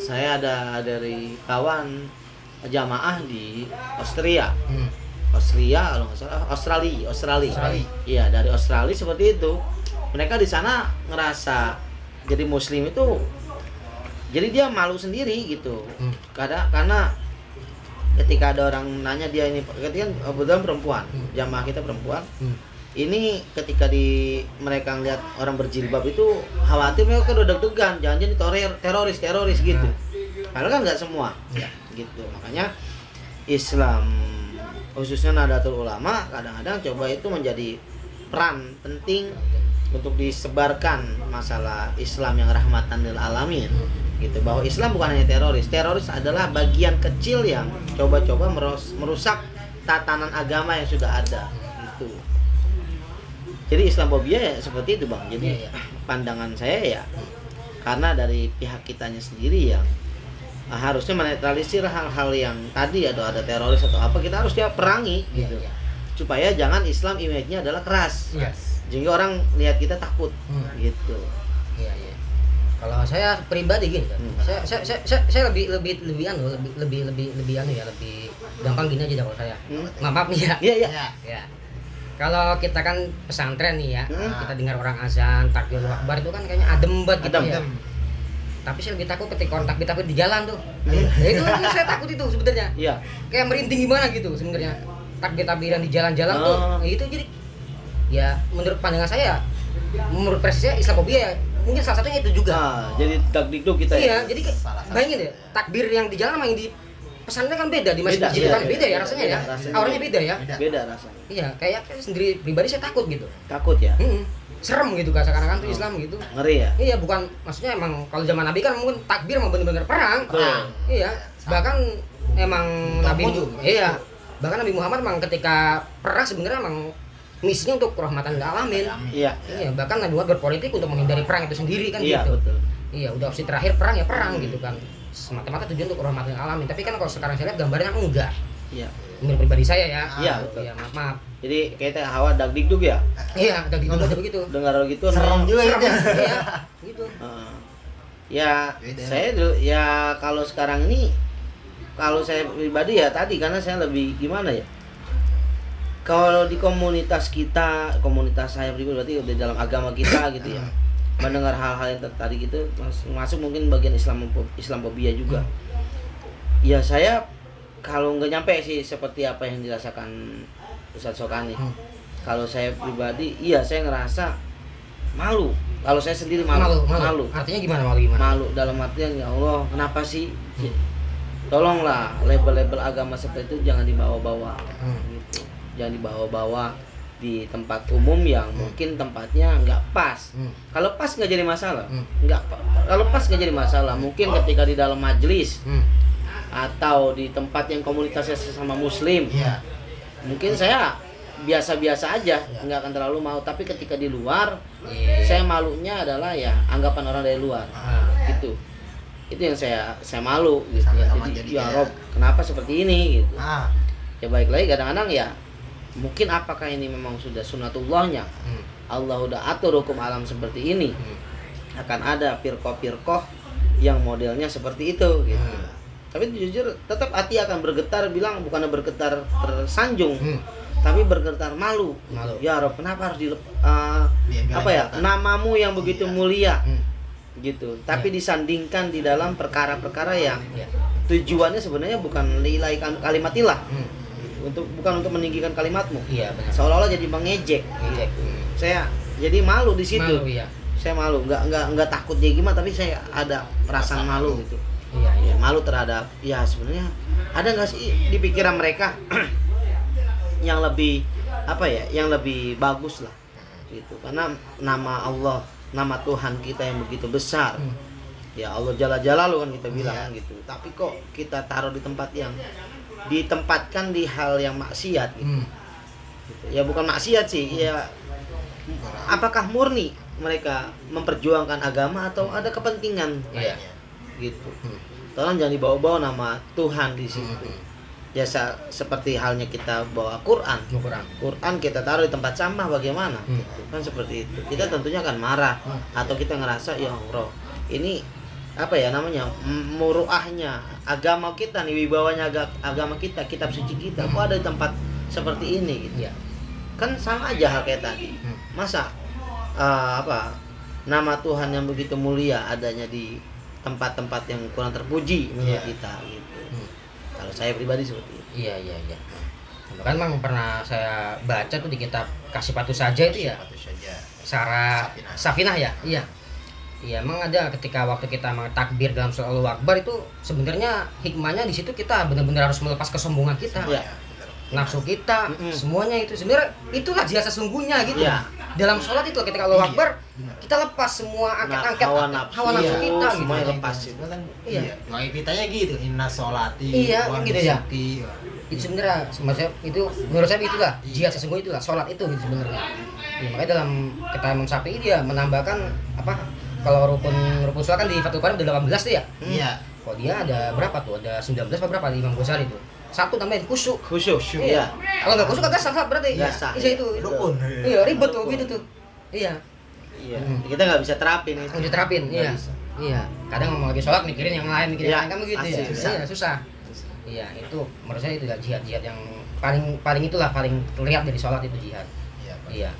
saya ada dari kawan jamaah di Austria. Austria kalau nggak salah, Australia. Iya, dari Australia seperti itu. Mereka di sana ngerasa jadi Muslim itu, jadi dia malu sendiri gitu. Karena ketika ada orang nanya dia ini, ketika kebetulan perempuan, jamaah kita perempuan. Ini ketika mereka ngeliat orang berjilbab itu khawatir, mereka udah deg-degan, jangan-jangan teroris gitu. Padahal kan nggak semua, gitu. Makanya Islam khususnya Nahdlatul Ulama kadang-kadang coba itu menjadi peran penting untuk disebarkan masalah Islam yang rahmatan lil alamin, gitu. Bahwa Islam bukan hanya teroris adalah bagian kecil yang coba-coba merusak tatanan agama yang sudah ada, gitu. Jadi Islamofobia ya seperti itu Bang. Jadi pandangan saya ya karena dari pihak kitanya sendiri yang harusnya menetralisir hal-hal yang tadi ada teroris atau apa, kita harus perangi gitu. Supaya jangan Islam image-nya adalah keras. Sehingga orang lihat kita takut gitu. Iya. Kalau saya pribadi gini kan. Saya lebih gampang gini aja kalau saya. Maaf nih ya. Iya. Kalau kita kan pesantren nih ya, kita dengar orang azan, takbirul akbar itu kan kayaknya adem banget gitu ya. Tapi saya lebih takut ketika orang takbir di jalan tuh. Itu saya takut itu sebenarnya. Iya. Kayak merinding gimana gitu sebenarnya. Takbir-takbiran di jalan-jalan tuh itu jadi ya menurut pandangan saya, menurut versi saya Islamofobia ya mungkin salah satunya itu juga. Jadi dagdikduk kita Iya, ya. jadi Salah satu. bayangin deh, takbir yang di jalan sama yang di pesantren kan beda, di masjid Beda, kan iya, beda ya beda, rasanya beda, ya. rasanya. Auranya beda ya. Beda rasanya. Iya, kayak sendiri pribadi saya takut gitu. Takut ya. Serem gitu kan seakan-akan tuh Islam gitu. Ngeri ya. Iya, bukan maksudnya emang kalau zaman Nabi kan mungkin takbir emang bener-bener perang. Betul. Iya, bahkan emang Nabi Muncul. iya, bahkan Nabi Muhammad emang ketika perang sebenarnya emang misinya untuk rahmatan lil alamin. Iya. Iya, bahkan Nabi Muhammad berpolitik untuk menghindari perang itu sendiri kan Iya, gitu. betul. Iya, udah opsi terakhir perang ya perang gitu kan. Semata-mata tujuan untuk rahmatan lil alamin. Tapi kan kalau sekarang saya lihat gambarnya enggak. Iya. Menurut pribadi saya ya. Iya, betul. Iya, maaf. Jadi kita hawa dagdikduk ya. Iya, ada gitu aja begitu. Dengar gitu Serem juga Serem. ya. Iya, gitu. Ya, Beda. saya ya kalau sekarang ini kalau saya pribadi ya tadi karena saya lebih gimana ya? Kalau di komunitas kita, komunitas saya pribadi berarti di dalam agama kita gitu ya. Mendengar hal-hal yang tadi gitu masuk mungkin bagian Islamofobia juga. Ya saya kalau nggak nyampe sih seperti apa yang dirasakan Ustadz Sokani. Kalau saya pribadi, iya saya ngerasa malu. Kalau saya sendiri malu. Artinya gimana malu? Malu dalam artian ya Allah, kenapa sih? Tolonglah label-label agama seperti itu jangan dibawa-bawa. Gitu. Jangan dibawa-bawa di tempat umum yang mungkin tempatnya nggak pas. Kalau pas nggak jadi masalah. Kalau pas nggak jadi masalah. Mungkin ketika di dalam majelis atau di tempat yang komunitasnya sesama muslim. Iya. Mungkin saya biasa-biasa aja, nggak akan terlalu mau. Tapi ketika di luar, Iya. saya malunya adalah ya anggapan orang dari luar, gitu. Itu yang saya malu, gitu. Sama-sama Jadi jadi ya kayak- Rob, kenapa seperti ini, gitu. Ya baik lagi kadang-kadang ya, mungkin apakah ini memang sudah sunatullahnya, Allah udah atur hukum alam seperti ini, akan ada firqoh-firqoh yang modelnya seperti itu, gitu. Tapi jujur tetap hati akan bergetar, bilang bukannya bergetar tersanjung, tapi bergetar malu. Ya Rob, kenapa harus apa ya, namamu yang begitu mulia, gitu. Tapi disandingkan di dalam perkara-perkara yang tujuannya sebenarnya bukan lillahi kalimatillah, bukan untuk meninggikan kalimatmu. Iya, benar. Seolah-olah jadi mengejek. Saya jadi malu di situ. Malu, iya. Saya malu, nggak takut dia gimana, tapi saya ada perasaan malu gitu. Iya. Ya, malu terhadap ya sebenarnya ada nggak sih di pikiran mereka yang lebih apa ya, yang lebih bagus lah gitu, karena nama Allah, nama Tuhan kita yang begitu besar, ya Allah Jalla Jalaluhu kan kita bilang kan gitu, tapi kok kita taruh di tempat yang ditempatkan di hal yang maksiat gitu. Gitu. Ya bukan maksiat sih, ya apakah murni mereka memperjuangkan agama atau ada kepentingan? Iya. Gitu. Tolong jangan dibawa-bawa nama Tuhan di situ. Ya seperti halnya kita bawa Quran. Quran kita taruh di tempat sampah bagaimana? Gitu. Kan seperti itu. Kita tentunya akan marah atau kita ngerasa ya Allah, ini apa ya namanya? Muruahnya agama kita nih, wibawanya agama kita, kitab suci kita kok ada di tempat seperti ini gitu. Iya. Kan sama aja hal kayak tadi. Masa nama Tuhan yang begitu mulia adanya di tempat-tempat yang kurang terpuji menurut kita gitu. Kalau saya pribadi seperti itu. Iya. Bahkan memang pernah saya baca tuh di kitab Kasifatu Saja itu ya. Sarah Safinah ya. Iya. Iya, emang ada ketika waktu kita takbir dalam surah Allahu Akbar itu sebenarnya hikmahnya di situ kita benar-benar harus melepas kesombongan kita. Iya. Nafsu kita, semuanya itu sebenarnya itulah jasa sesungguhnya gitu. Iya. Dalam sholat itu ketika Allahu Akbar kita lepas semua angkat-angkat hawa hawa nafsu, nafsu kita gitu. semuanya lepas itu. Iya. Doa kitanya gitu, inna sholati Iya, wa gitu ya. nusuki. Itu sebenarnya maksudnya itu menurut saya itulah jihad sesungguhnya, itulah sholat itu gitu sebenarnya. Ya, makanya dalam kata Imam Syafi'i dia menambahkan apa, kalau rukun sholat kan di Fathul Qadir udah 18 tuh ya. Iya. Kok dia ada berapa tuh? Ada 19 apa berapa di Imam Ghazali itu? Satu tambahin khusyuk. Khusyuk. Iya. Kalau nggak khusyuk kagak sah berarti. Nggak sah. Iya itu. Rukun. Iya, ribet tuh gitu tuh. Iya. Iya. Kita nggak bisa terapin itu. Harus diterapin, Nggak iya. bisa. Iya. Kadang mau lagi sholat mikirin yang lain, mikirin Iya, yang lain kan begitu ya. susah. Iya, susah. Iya, itu menurut saya itu jihad yang paling itulah paling terlihat dari sholat itu jihad. Iya. Iya.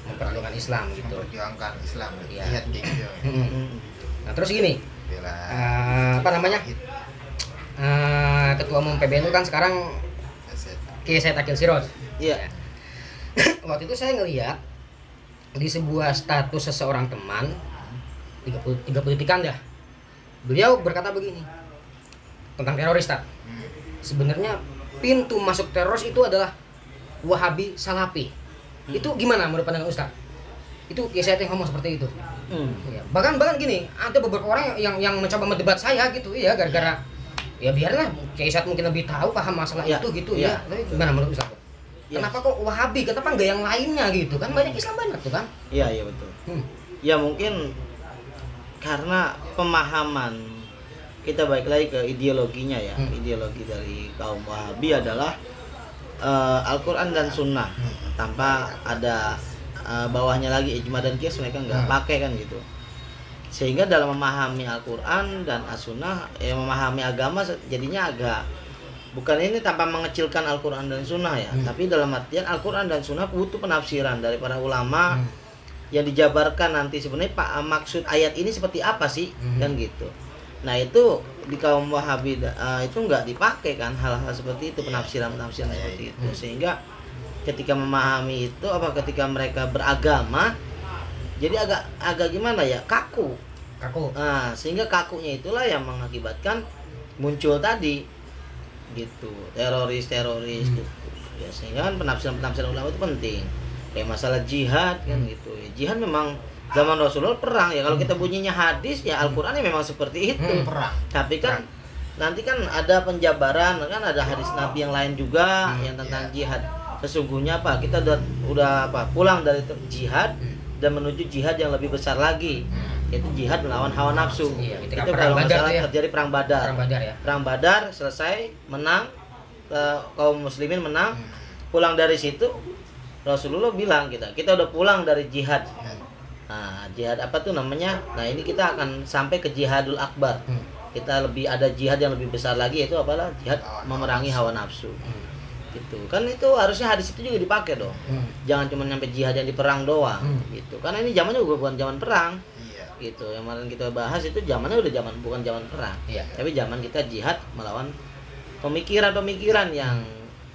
Memperjuangkan Islam gitu. Memperjuangkan Islam. Iya. Jihad gitu. Nah, terus gini, Bela. apa namanya? Ketua Umum PBNU kan sekarang Kiai Said Akil Siroj. Iya. Waktu itu saya ngelihat di sebuah status seseorang teman 3 detikan dah. Beliau berkata begini tentang teroris, Tat. Sebenarnya pintu masuk teroris itu adalah Wahabi Salafi. Itu gimana menurut pandangan Ustaz? Itu Kiai Said yang ngomong seperti itu. Ya, bahkan gini, ada beberapa orang yang mencoba mendebat saya gitu ya, gara-gara ya biarlah Kiai Said mungkin lebih tahu paham masalah itu gitu ya. Tapi gimana menurut Ustaz? Kenapa kok Wahabi? Kenapa enggak yang lainnya gitu kan? Banyak Islam banyak tuh kan? Iya betul. Ya mungkin karena pemahaman kita balik lagi ke ideologinya ya. Ideologi dari kaum Wahabi adalah Al-Quran dan Sunnah, tanpa ada bawahnya lagi ijma dan qiyas, mereka nggak pakai kan gitu. Sehingga dalam memahami Al-Quran dan As-Sunnah, memahami agama jadinya agak, bukan ini tanpa mengecilkan Al-Quran dan Sunnah ya, tapi dalam artian Al-Quran dan Sunnah butuh penafsiran dari para ulama yang dijabarkan nanti sebenarnya maksud ayat ini seperti apa sih, kan gitu. Nah itu di kaum Wahabi itu nggak dipakai kan hal-hal seperti itu, penafsiran seperti itu, sehingga ketika memahami itu ketika mereka beragama jadi agak gimana ya, kaku. Nah, sehingga kakunya itulah yang mengakibatkan muncul tadi gitu teroris gitu ya. Sehingga kan penafsiran ulama itu penting, kayak masalah jihad kan gitu ya. Jihad memang zaman Rasulullah perang ya, kalau kita bunyinya hadis ya Al-Quran memang seperti itu, perang. Tapi kan nanti kan ada penjabaran, kan ada hadis Nabi yang lain juga yang tentang jihad. Sesungguhnya kita udah pulang dari jihad dan menuju jihad yang lebih besar lagi, yaitu jihad melawan hawa nafsu. Itu kalau masalah terjadi perang Badar. Perang Badar selesai, menang, kaum muslimin menang. Pulang dari situ Rasulullah bilang kita udah pulang dari jihad. Nah, jihad apa tuh namanya? Nah, ini kita akan sampai ke jihadul akbar. Kita ada jihad yang lebih besar lagi, yaitu apalah? Jihad memerangi hawa nafsu. Gitu. Kan itu harusnya hadis itu juga dipakai dong. Jangan cuma nyampe jihad yang di perang doang gitu. Karena ini zamannya juga bukan zaman perang. Gitu. Yang kemarin kita bahas itu zamannya udah bukan zaman perang. Tapi zaman kita jihad melawan pemikiran-pemikiran yang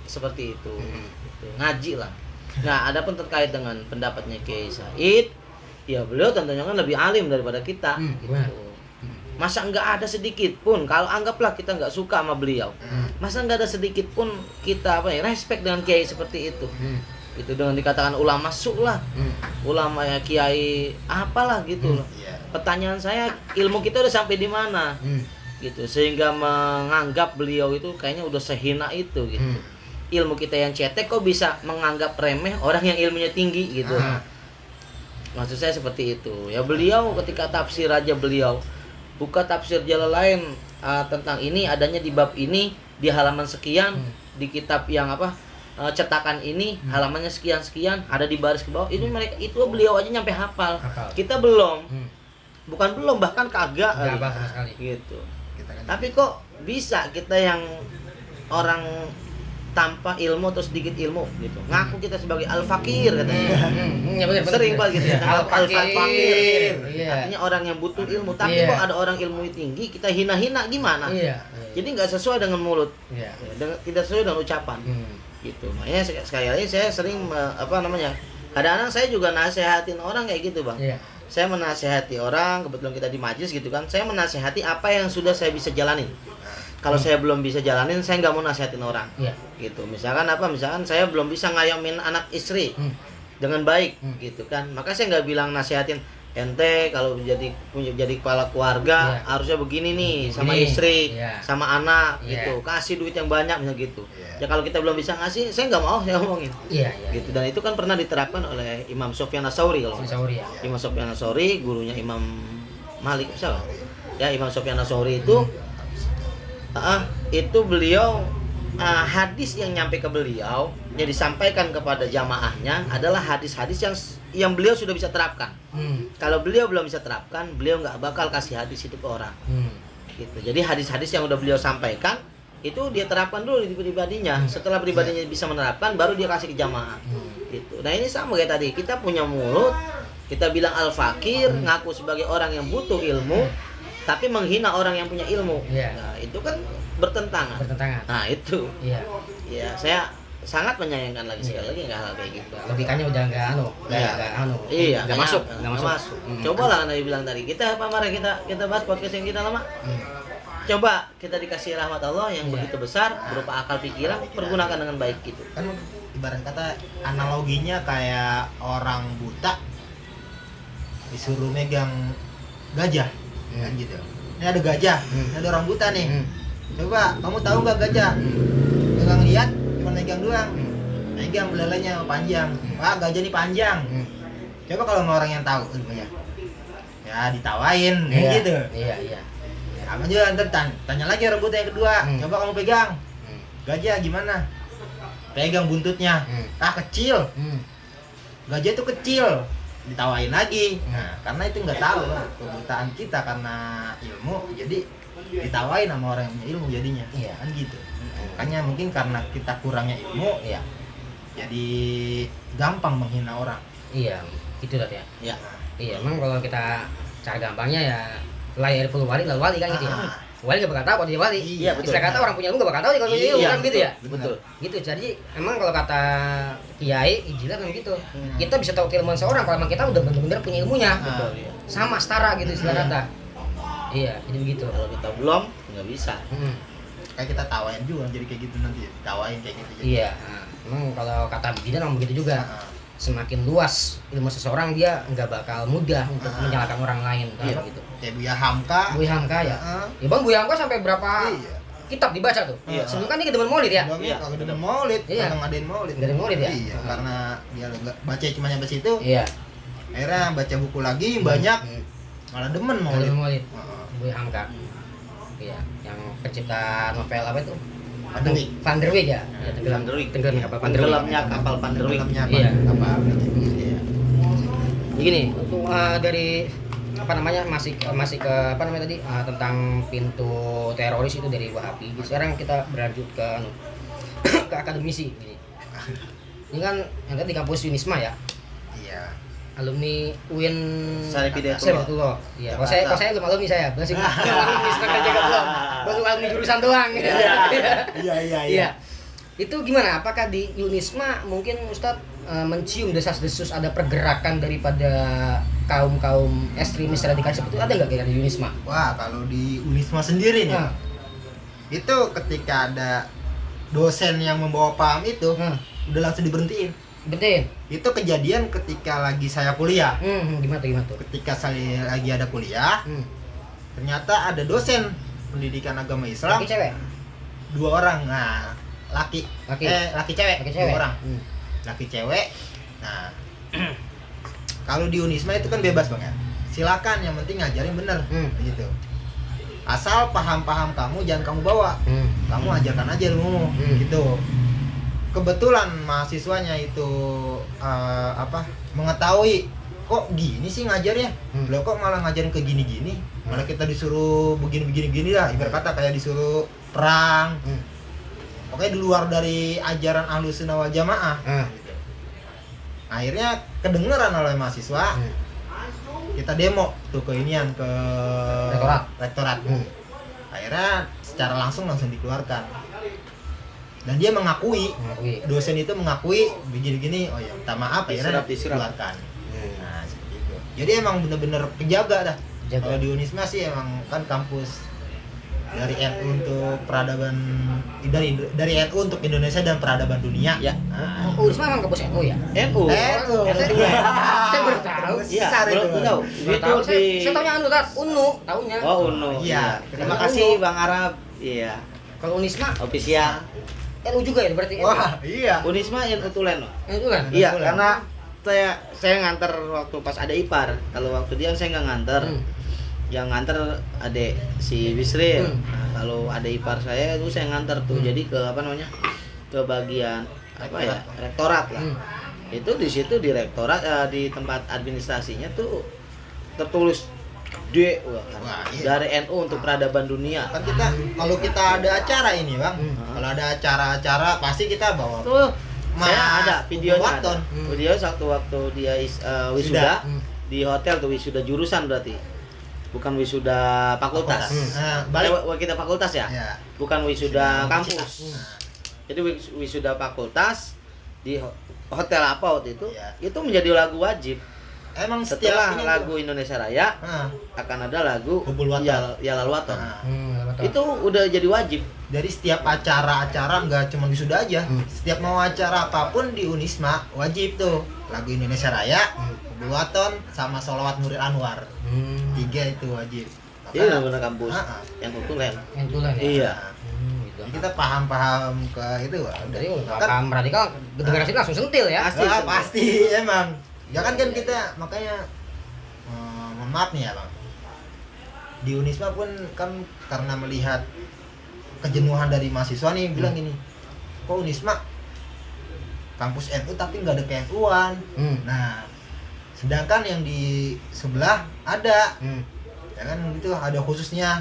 seperti itu. Gitu. Ngaji lah. Nah, adapun terkait dengan pendapatnya Kiai Said, ya beliau tentunya kan lebih alim daripada kita gitu. Masa nggak ada sedikit pun, kalau anggaplah kita nggak suka sama beliau, masa nggak ada sedikit pun kita respect dengan kiai seperti itu. Gitu, dengan dikatakan ulama lah, ulama ya kiai apalah gitu loh. Pertanyaan saya, ilmu kita udah sampai di mana? Gitu, sehingga menganggap beliau itu kayaknya udah sehina itu gitu. Ilmu kita yang cetek kok bisa menganggap remeh orang yang ilmunya tinggi gitu. Maksud saya seperti itu. Ya beliau ketika tafsir aja beliau buka tafsir Jalalain tentang ini adanya di bab ini di halaman sekian, di kitab yang cetakan ini halamannya sekian ada di baris ke bawah. Itu beliau aja nyampe hafal. Kita belum. Bukan belum, bahkan kagak sama sekali. Gitu. Tapi kok bisa kita yang orang tanpa ilmu atau sedikit ilmu gitu ngaku kita sebagai al-fakir katanya. Sering banget gitu ya, al-fakir. Artinya orang yang butuh ilmu, tapi kok ada orang ilmu tinggi kita hina-hina gimana? Jadi nggak sesuai dengan mulut, tidak sesuai dengan ucapan gitu. Makanya sekali lagi saya sering kadang-kadang saya juga nasehatin orang kayak gitu, Bang. Saya menasehati orang, kebetulan kita di majelis gitu kan, saya menasehati apa yang sudah saya bisa jalanin. Kalau saya belum bisa jalanin, saya nggak mau nasihatin orang. Gitu. Misalkan saya belum bisa ngayomin anak istri dengan baik, gitu kan. Maka saya nggak bilang nasihatin ente kalau jadi kepala keluarga harusnya begini nih sama istri, sama anak, gitu. Kasih duit yang banyak misalnya gitu. Ya kalau kita belum bisa ngasih, saya nggak mau saya ngomongin. Gitu. Dan itu kan pernah diterapkan oleh Imam Sufyan Ats-Tsauri kalau. Imam Sufyan Ats-Tsauri gurunya Imam Malik siapa? Ya Imam Sufyan Ats-Tsauri itu beliau hadis yang nyampe ke beliau yang disampaikan kepada jamaahnya adalah hadis-hadis yang beliau sudah bisa terapkan. Kalau beliau belum bisa terapkan, beliau nggak bakal kasih hadis itu ke orang. Gitu. Jadi hadis-hadis yang udah beliau sampaikan itu dia terapkan dulu di pribadinya. Setelah pribadinya bisa menerapkan, baru dia kasih ke jamaah. Gitu. Nah ini sama kayak tadi, kita punya mulut, kita bilang al-fakir, ngaku sebagai orang yang butuh ilmu, tapi menghina orang yang punya ilmu. Nah, itu kan bertentangan. Nah, itu. Ya, saya sangat menyayangkan lagi sekali lagi nggak hal kayak gitu. Logikanya udah nggak Iya, nggak masuk. Coba lah Anda bilang tadi kita kita bahas podcast yang kita lama. Coba kita dikasih rahmat Allah yang begitu besar berupa akal pikiran, pergunakan dengan baik gitu. Kan ibarat kata analoginya kayak orang buta disuruh megang gajah kan gitu. Ini ada gajah, ini ada orang buta nih. Coba kamu tahu nggak gajah? Pegang lihat, cuma megang doang. Megang belalainya panjang. Wah, gajah ini panjang. Coba kalau sama orang yang tahu ilmunya, ya ditawain gitu. Iya. Sama juga ntar tanya lagi orang buta yang kedua. Coba kamu pegang gajah gimana? Pegang buntutnya. Ah, kecil. Gajah itu kecil. Ditawain lagi. Nah, karena itu nggak tahu lah kebutaan kita karena ilmu, jadi ditawain sama orang yang punya ilmu jadinya. Kan gitu. Makanya mungkin karena kita kurangnya ilmu, jadi gampang menghina orang. Iya, gitu tadi ya. Ya. Iya, emang kalau kita cara gampangnya ya layar puluh wali lalu wali kan gitu ya. Wali gak bakal tahu kalau dia wali. Iya, betul. Istilah kata orang punya ilmu gak bakal tahu dia kalau punya ilmu kan gitu ya. Betul. Gitu. Jadi emang kalau kata kiai ijilat kan gitu. Kita bisa tahu keilmuan seorang kalau emang kita udah benar-benar punya ilmunya. Betul, iya. Sama setara gitu istilah kata. Iya, jadi begitu. Kalau kita belum nggak bisa. Kayak kita tawain juga jadi kayak gitu nanti. Tawain kayak gitu. Iya. Nah, emang kalau kata bijilat emang begitu juga. Semakin luas ilmu seseorang dia nggak bakal mudah untuk menyalahkan orang lain gitu. Kayak Buya Hamka. Buya Hamka ya. Ya Bang, Buya Hamka sampai berapa kitab dibaca tuh? Sebelum kan dia kedemen maulid ya. Kalau udah maulid, kadang ngadain maulid. Ngadain maulid ya? Iya, karena dia nggak baca cuma sampai situ. Iya. Akhirnya baca buku lagi banyak, malah demen maulid. Maulid. Buya Hamka. Iya, yang pencipta novel apa itu? Van der Wijk ya? Tenggelamnya kapal Van der Wijk. Tenggelamnya kapal Van der Wijk. Iya. Kapal. Begini, untuk dari apa namanya masih ke apa namanya tadi tentang pintu teroris itu dari Wahabi. Sekarang kita berlanjut ke ke akademisi ini. Ini kan yang tadi kampus Unisma ya. Iya. Alumni UIN Syarifudullah. Iya. Kalau saya belum alumni saya, masih alumni serangga jaga belum. Baru alumni jurusan doang. Iya. Itu gimana? Apakah di Unisma mungkin Ustadz mencium desas-desus ada pergerakan daripada kaum ekstremis radikal seperti itu, ada nggak kayak di Unisma? Wah, kalau di Unisma sendiri nih, itu ketika ada dosen yang membawa paham itu, udah langsung diberhentiin. Itu kejadian ketika lagi saya kuliah. Gimana tuh? Ketika saya lagi ada kuliah, ternyata ada dosen pendidikan agama Islam. Laki cewek? 2 orang. Nah, laki cewek. 2 orang. Laki cewek. Nah, kalau di Unisma itu kan bebas Bang ya. Silakan, yang penting ngajarin bener gitu. Asal paham-paham kamu jangan kamu bawa. Kamu ajarkan aja ilmu gitu. Kebetulan mahasiswanya itu mengetahui kok gini sih ngajarnya. Loh kok malah ngajarin ke gini-gini. Malah kita disuruh begini lah. Ibarat kata kayak disuruh perang. Pokoknya di luar dari ajaran Ahlus Sunnah wal Jamaah. Gitu. Akhirnya kedengeran oleh mahasiswa. Kita demo tuh ke rektorat. Akhirnya secara langsung dikeluarkan. Dan dia mengakui, dosen itu mengakui begini-gini, oh ya minta maaf akhirnya dikeluarkan. Nah seperti itu. Jadi emang bener-bener kejaga dah. Kalau di Unisma sih emang kan kampus dari NU untuk peradaban, dari NU untuk Indonesia dan peradaban dunia. Ya. Nah, Unisma emang kampus NU ya? NU. Saya baru tahu. Iya, belum tahu. Itu saya taunya UNU, tahunya. Oh, UNU. Iya. Terima kasih Bang Arab. Iya. Kalau Unisma Official. NU juga ya berarti. wah iya. Unisma NU Tulen. NU kan? Iya, karena saya nganter waktu pas ada ipar. Kalau waktu dia saya nggak nganter. Yang nganter adek si Bisril. Nah, kalau ada ipar saya itu saya nganter tuh. Jadi ke ke bagian rektorat lah. Itu di situ di rektorat di tempat administrasinya tuh tertulis gede dari NU untuk peradaban dunia. Kan kalau kita ada acara ini Bang, kalau ada acara-acara pasti kita bawa Tuh saya ada videonya. Video waktu dia wisuda di hotel tuh, wisuda jurusan berarti. Bukan wisuda fakultas. Balik kita fakultas ya? Ya. Bukan wisuda kampus. Jadi wisuda fakultas di hotel apa waktu itu? Iya. Itu menjadi lagu wajib. Emang Setelah setiap lagu Indonesia Raya akan ada lagu Hubul Waton. Ya Lalu Waton. Betul. Itu udah jadi wajib. Dari setiap acara-acara nggak cuma wisuda aja, setiap mau acara apapun di Unisma wajib tuh lagu Indonesia Raya, Hubul Waton sama Sholawat Nuril Anwar. 3 itu wajib. Iya benar kampus yang ukuran. Yang tulen ya. Iya. Gitu. Jadi kita paham-paham ke itu. Jadi paham radikal generasi langsung sentil ya. Pasti emang. Ya kan kita makanya mohon maaf nih ya Bang. Di Unisma pun kan karena melihat kejenuhan dari mahasiswa nih bilang gini, kok Unisma kampus NU tapi nggak ada ke-NU-an. Nah, sedangkan yang di sebelah ada, ya kan itu ada khususnya.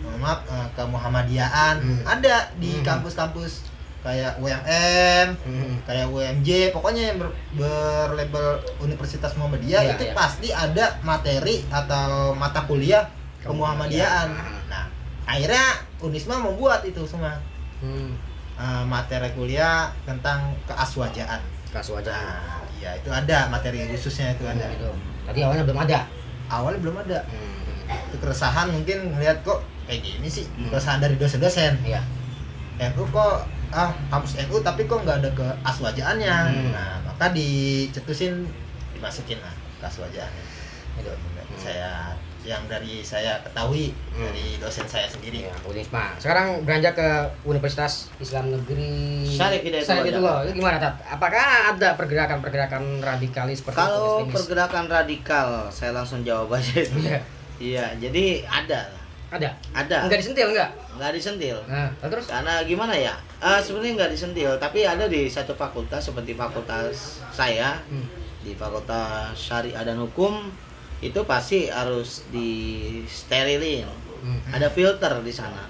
Mohon maaf ke Muhammadiyaan ada di kampus-kampus kayak UMM, kayak UMJ, pokoknya yang berlabel Universitas Muhammadiyah itu pasti ada materi atau mata kuliah kemuhammadiyaan. Nah, akhirnya Unisma membuat itu semua materi kuliah tentang keaswajaan. Nah, iya itu ada materi khususnya itu ada. Gitu. Tadi awalnya belum ada. Awalnya belum ada. Itu keresahan mungkin ngeliat kok kayak gini sih, keresahan dari dosen-dosen. Iya. NU kok kampus NU tapi kok nggak ada keaswajaannya. Nah, maka dicetusin dimasukin lah keaswajaannya. Gitu. Saya yang dari saya ketahui dari dosen saya sendiri. Ya, Unisma. Sekarang beranjak ke Universitas Islam Negeri Syarif Hidayatullah. Itu gimana, Tat? Apakah ada pergerakan-pergerakan radikalis seperti Kalau ekstremis? pergerakan radikal, saya langsung jawab aja itu. Iya, jadi ada. Ada. Enggak disentil enggak? Nggak disentil. Nah, terus Karena gimana ya? Sebenarnya nggak disentil, tapi ada di satu fakultas seperti fakultas saya di Fakultas Syariah dan Hukum itu pasti harus disterilin. Ada filter di sana.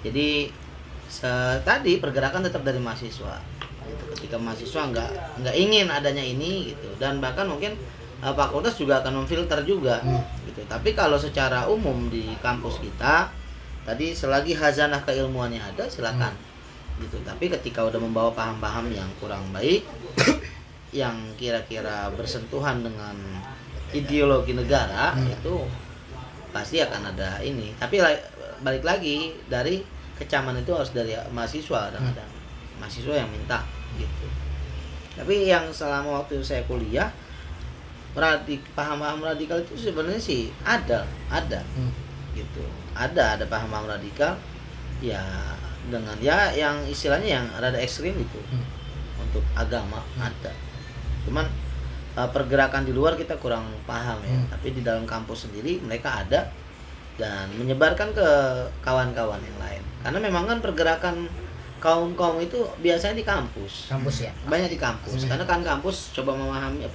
Jadi tadi pergerakan tetap dari mahasiswa. Gitu. Ketika mahasiswa nggak ingin adanya ini gitu, dan bahkan mungkin fakultas juga akan memfilter juga gitu. Tapi kalau secara umum di kampus kita tadi selagi hazanah keilmuannya ada silakan gitu. Tapi ketika udah membawa paham-paham yang kurang baik yang kira-kira bersentuhan dengan ideologi negara itu pasti akan ada ini. Tapi balik lagi dari kecaman itu harus dari mahasiswa kadang-kadang. Mahasiswa yang minta gitu. Tapi yang selama waktu saya kuliah paham-paham radikal itu sebenarnya sih ada gitu. Ada paham-paham radikal ya dengan ya yang istilahnya yang rada ekstrim itu untuk agama ada. Cuman pergerakan di luar kita kurang paham ya. Tapi di dalam kampus sendiri mereka ada dan menyebarkan ke kawan-kawan yang lain. Karena memang kan pergerakan kaum itu biasanya di kampus. Kampus ya. Banyak di kampus. Karena kan kampus coba memahami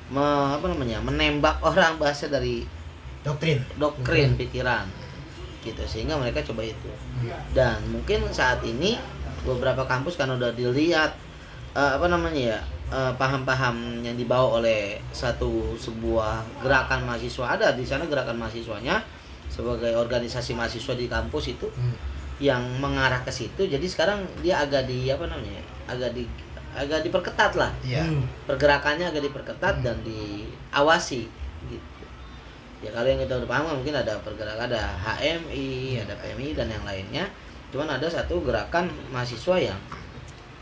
menembak orang bahasa dari doktrin pikiran gitu, sehingga mereka coba itu. Dan mungkin saat ini beberapa kampus kan udah dilihat paham-paham yang dibawa oleh sebuah gerakan mahasiswa. Ada di sana gerakan mahasiswanya sebagai organisasi mahasiswa di kampus itu yang mengarah ke situ. Jadi sekarang dia agak diperketat lah. Pergerakannya agak diperketat dan diawasi gitu. Ya kalau yang kita udah paham mungkin ada pergerakan, ada HMI, ada PMI dan yang lainnya. Cuman ada satu gerakan mahasiswa yang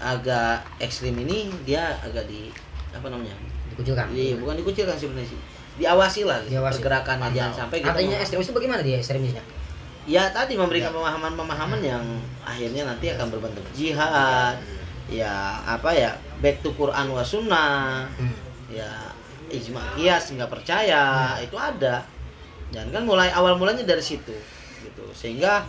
agak ekstrim ini, dia agak dikucilkan. Iya, bukan dikucilkan sebenarnya sih. Diawasi lah Diawasi. pergerakannya, jangan sampai kita Artinya ekstremis itu bagaimana dia ekstremisnya? ya tadi memberikan pemahaman-pemahaman yang akhirnya nanti akan berbentuk jihad. Ya back to Quran wa sunnah. Ya ijma qiyas nggak percaya itu ada. Dan kan awal mulanya dari situ gitu. Sehingga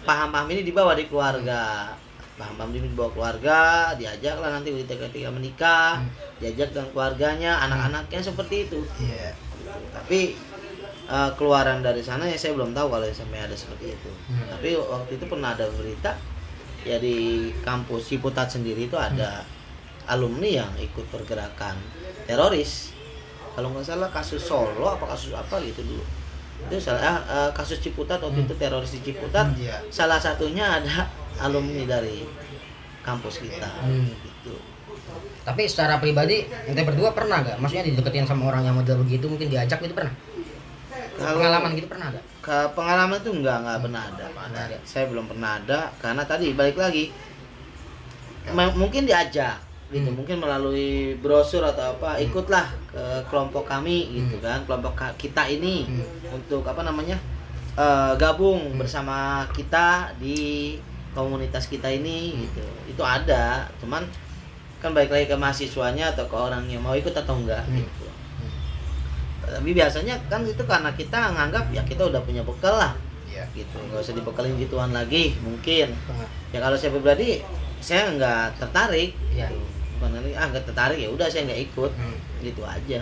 paham-paham ini dibawa di keluarga. Paham-paham ini dibawa keluarga, diajaklah nanti ketika menikah, diajak dengan keluarganya, anak-anaknya seperti itu. Tapi keluaran dari sana ya saya belum tahu kalau sampai ada seperti itu. Tapi waktu itu pernah ada berita ya di kampus Ciputat sendiri itu ada alumni yang ikut pergerakan teroris. Kalau nggak salah kasus Solo apa kasus apa gitu dulu. Itu kasus Ciputat waktu itu teroris di Ciputat. Salah satunya ada alumni dari kampus kita. Gitu. Tapi secara pribadi ente berdua pernah gak? Maksudnya dideketin sama orang yang model begitu, mungkin diajak gitu pernah? Pengalaman gitu pernah gak? Pengalaman itu enggak pernah ada. Saya belum pernah ada karena tadi balik lagi mungkin diajak gitu, mungkin melalui brosur atau apa, ikutlah ke kelompok kami gitu kan, kelompok kita ini untuk apa namanya gabung bersama kita di komunitas kita ini gitu. Itu ada, cuman kan balik lagi ke mahasiswanya atau ke orang yang mau ikut atau enggak gitu. Tapi biasanya kan itu karena kita nganggap ya kita udah punya bekal lah gitu, nggak usah dibekalin gituan lagi mungkin. Ya kalau saya pribadi saya nggak tertarik gitu. Bukan nggak tertarik, ya udah saya nggak ikut gitu aja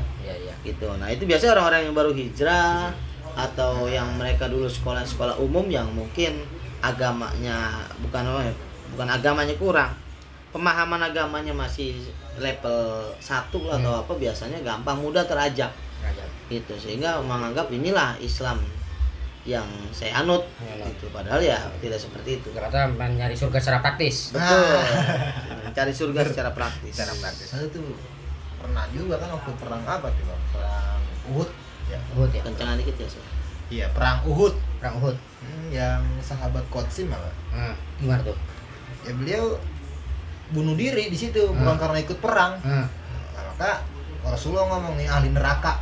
gitu. Nah itu biasanya orang-orang yang baru hijrah atau yang mereka dulu sekolah umum yang mungkin agamanya bukan agamanya kurang, pemahaman agamanya masih level 1 atau apa, biasanya gampang mudah terajak gitu, sehingga menganggap inilah Islam yang saya anut gitu, padahal ya tidak seperti itu. Ternyata mencari surga secara praktis. Betul. Mencari surga secara praktis. Saya tuh pernah juga kan waktu perang apa tuh Bang? Perang Uhud ya. Uhud ya. Kencangan dikit ya, Sob. Iya, perang Uhud. Perang Uhud. Yang sahabat Qotsim apa? Gimana tuh? Ya beliau bunuh diri di situ, bukan karena ikut perang. Nah, maka Rasulullah ngomong nih ahli neraka.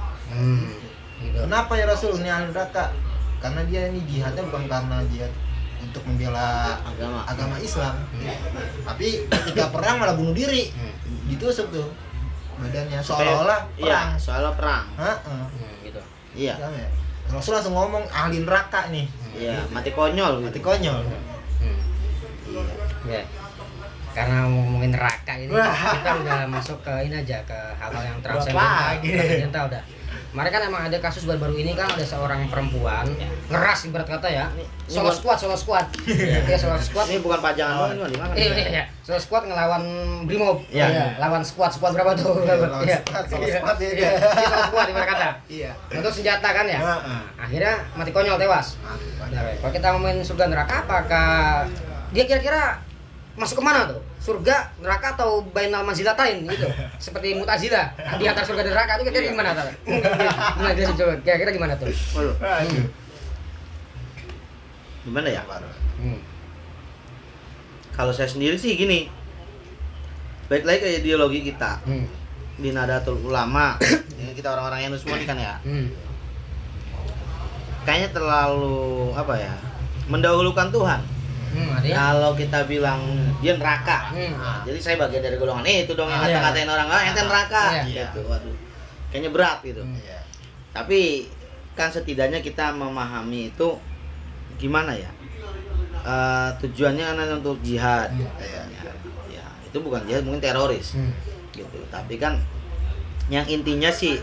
Gitu. Kenapa ya Rasul ini ahli neraka? Karena dia ini jihadnya bukan karena jihad untuk membela agama Islam, tapi ketika perang malah bunuh diri, ditusuk tuh badannya seolah-olah perang. Iya, soalnya perang. Gitu. Iya. Ya? Rasul langsung ngomong ahli neraka nih. Iya, mati konyol. Mati konyol. Ya. Karena ngomongin neraka ini, kita udah masuk ke ini aja, ke hal-hal yang transcendental udah. Kemarin kan emang ada kasus baru-baru ini kan, ada seorang perempuan ngeras ibarat kata ya, solo squad. Iya, solo squad. Ini bukan pajangan doang, di mana? Iya. Solo squad ngelawan Brimob. Iya. Lawan squad berapa tuh? Iya. Solo squad ya. Iya, solo squad ibarat kata. Iya. Untuk senjata kan ya. Akhirnya mati konyol, tewas. Nah, kalau kita ngomongin surga neraka, apakah dia kira-kira masuk kemana tuh? Surga, neraka, atau bainal manzilatain gitu? Seperti Mu'tazilah di antara surga dan neraka itu kira-kira gimana tuh? Nah, coba kira-kira gimana tuh? Gimana ya? Kalau saya sendiri sih gini, baik lagi ke ideologi kita di Nahdlatul Ulama. Ini kita orang-orang yang semua ini kan ya, kayaknya terlalu apa ya, mendahulukan Tuhan. Kalau kita bilang dia neraka, nah, jadi saya bagian dari golongan itu dong yang kata-katain orang ente neraka, gitu. Waduh, kayaknya berat gitu. Tapi kan setidaknya kita memahami itu gimana ya, tujuannya kan untuk jihad, ya itu bukan jihad, mungkin teroris, gitu. Tapi kan yang intinya sih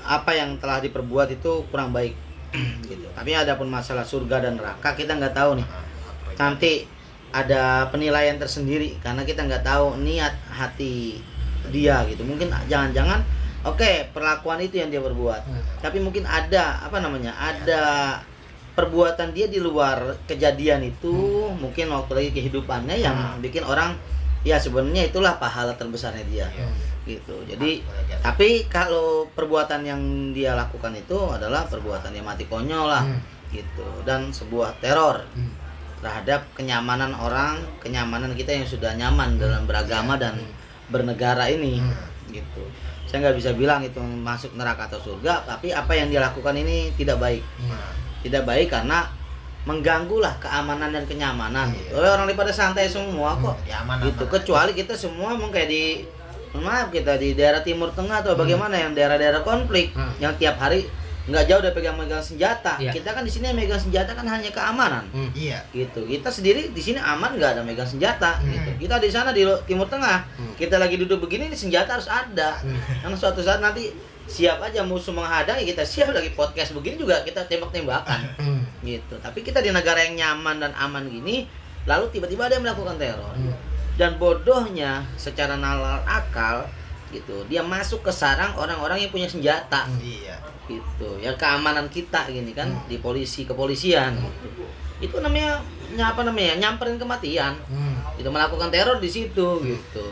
apa yang telah diperbuat itu kurang baik, gitu. Tapi adapun masalah surga dan neraka kita nggak tahu nih. Nanti ada penilaian tersendiri karena kita nggak tahu niat hati dia gitu. Mungkin jangan-jangan perlakuan itu yang dia berbuat, tapi mungkin ada perbuatan dia di luar kejadian itu, mungkin waktu lagi kehidupannya yang bikin orang ya sebenarnya itulah pahala terbesarnya dia gitu. Jadi tapi kalau perbuatan yang dia lakukan itu adalah perbuatan yang mati konyol lah gitu, dan sebuah teror terhadap kenyamanan orang, kenyamanan kita yang sudah nyaman dalam beragama dan bernegara ini gitu. Saya nggak bisa bilang itu masuk neraka atau surga, tapi apa yang dia lakukan ini tidak baik. Tidak baik karena mengganggulah keamanan dan kenyamanan gitu. Orang pada santai semua kok gitu, kecuali kita semua emang kayak kita di daerah Timur Tengah atau bagaimana yang daerah-daerah konflik yang tiap hari nggak jauh dari pegang-megang senjata. Kita kan di sini yang megang senjata kan hanya keamanan. Gitu. Kita sendiri di sini aman, nggak ada megang senjata. Gitu. Kita di sana di Timur Tengah, kita lagi duduk begini, senjata harus ada. Karena suatu saat nanti siap aja musuh menghadangi, kita siap lagi podcast begini juga kita tembak-tembakan. Gitu. Tapi kita di negara yang nyaman dan aman gini, lalu tiba-tiba ada yang melakukan teror. Dan bodohnya secara nalar akal gitu, dia masuk ke sarang orang-orang yang punya senjata. Gitu ya, keamanan kita gini kan di kepolisian gitu. Itu namanya nyamperin kematian Itu melakukan teror di situ gitu.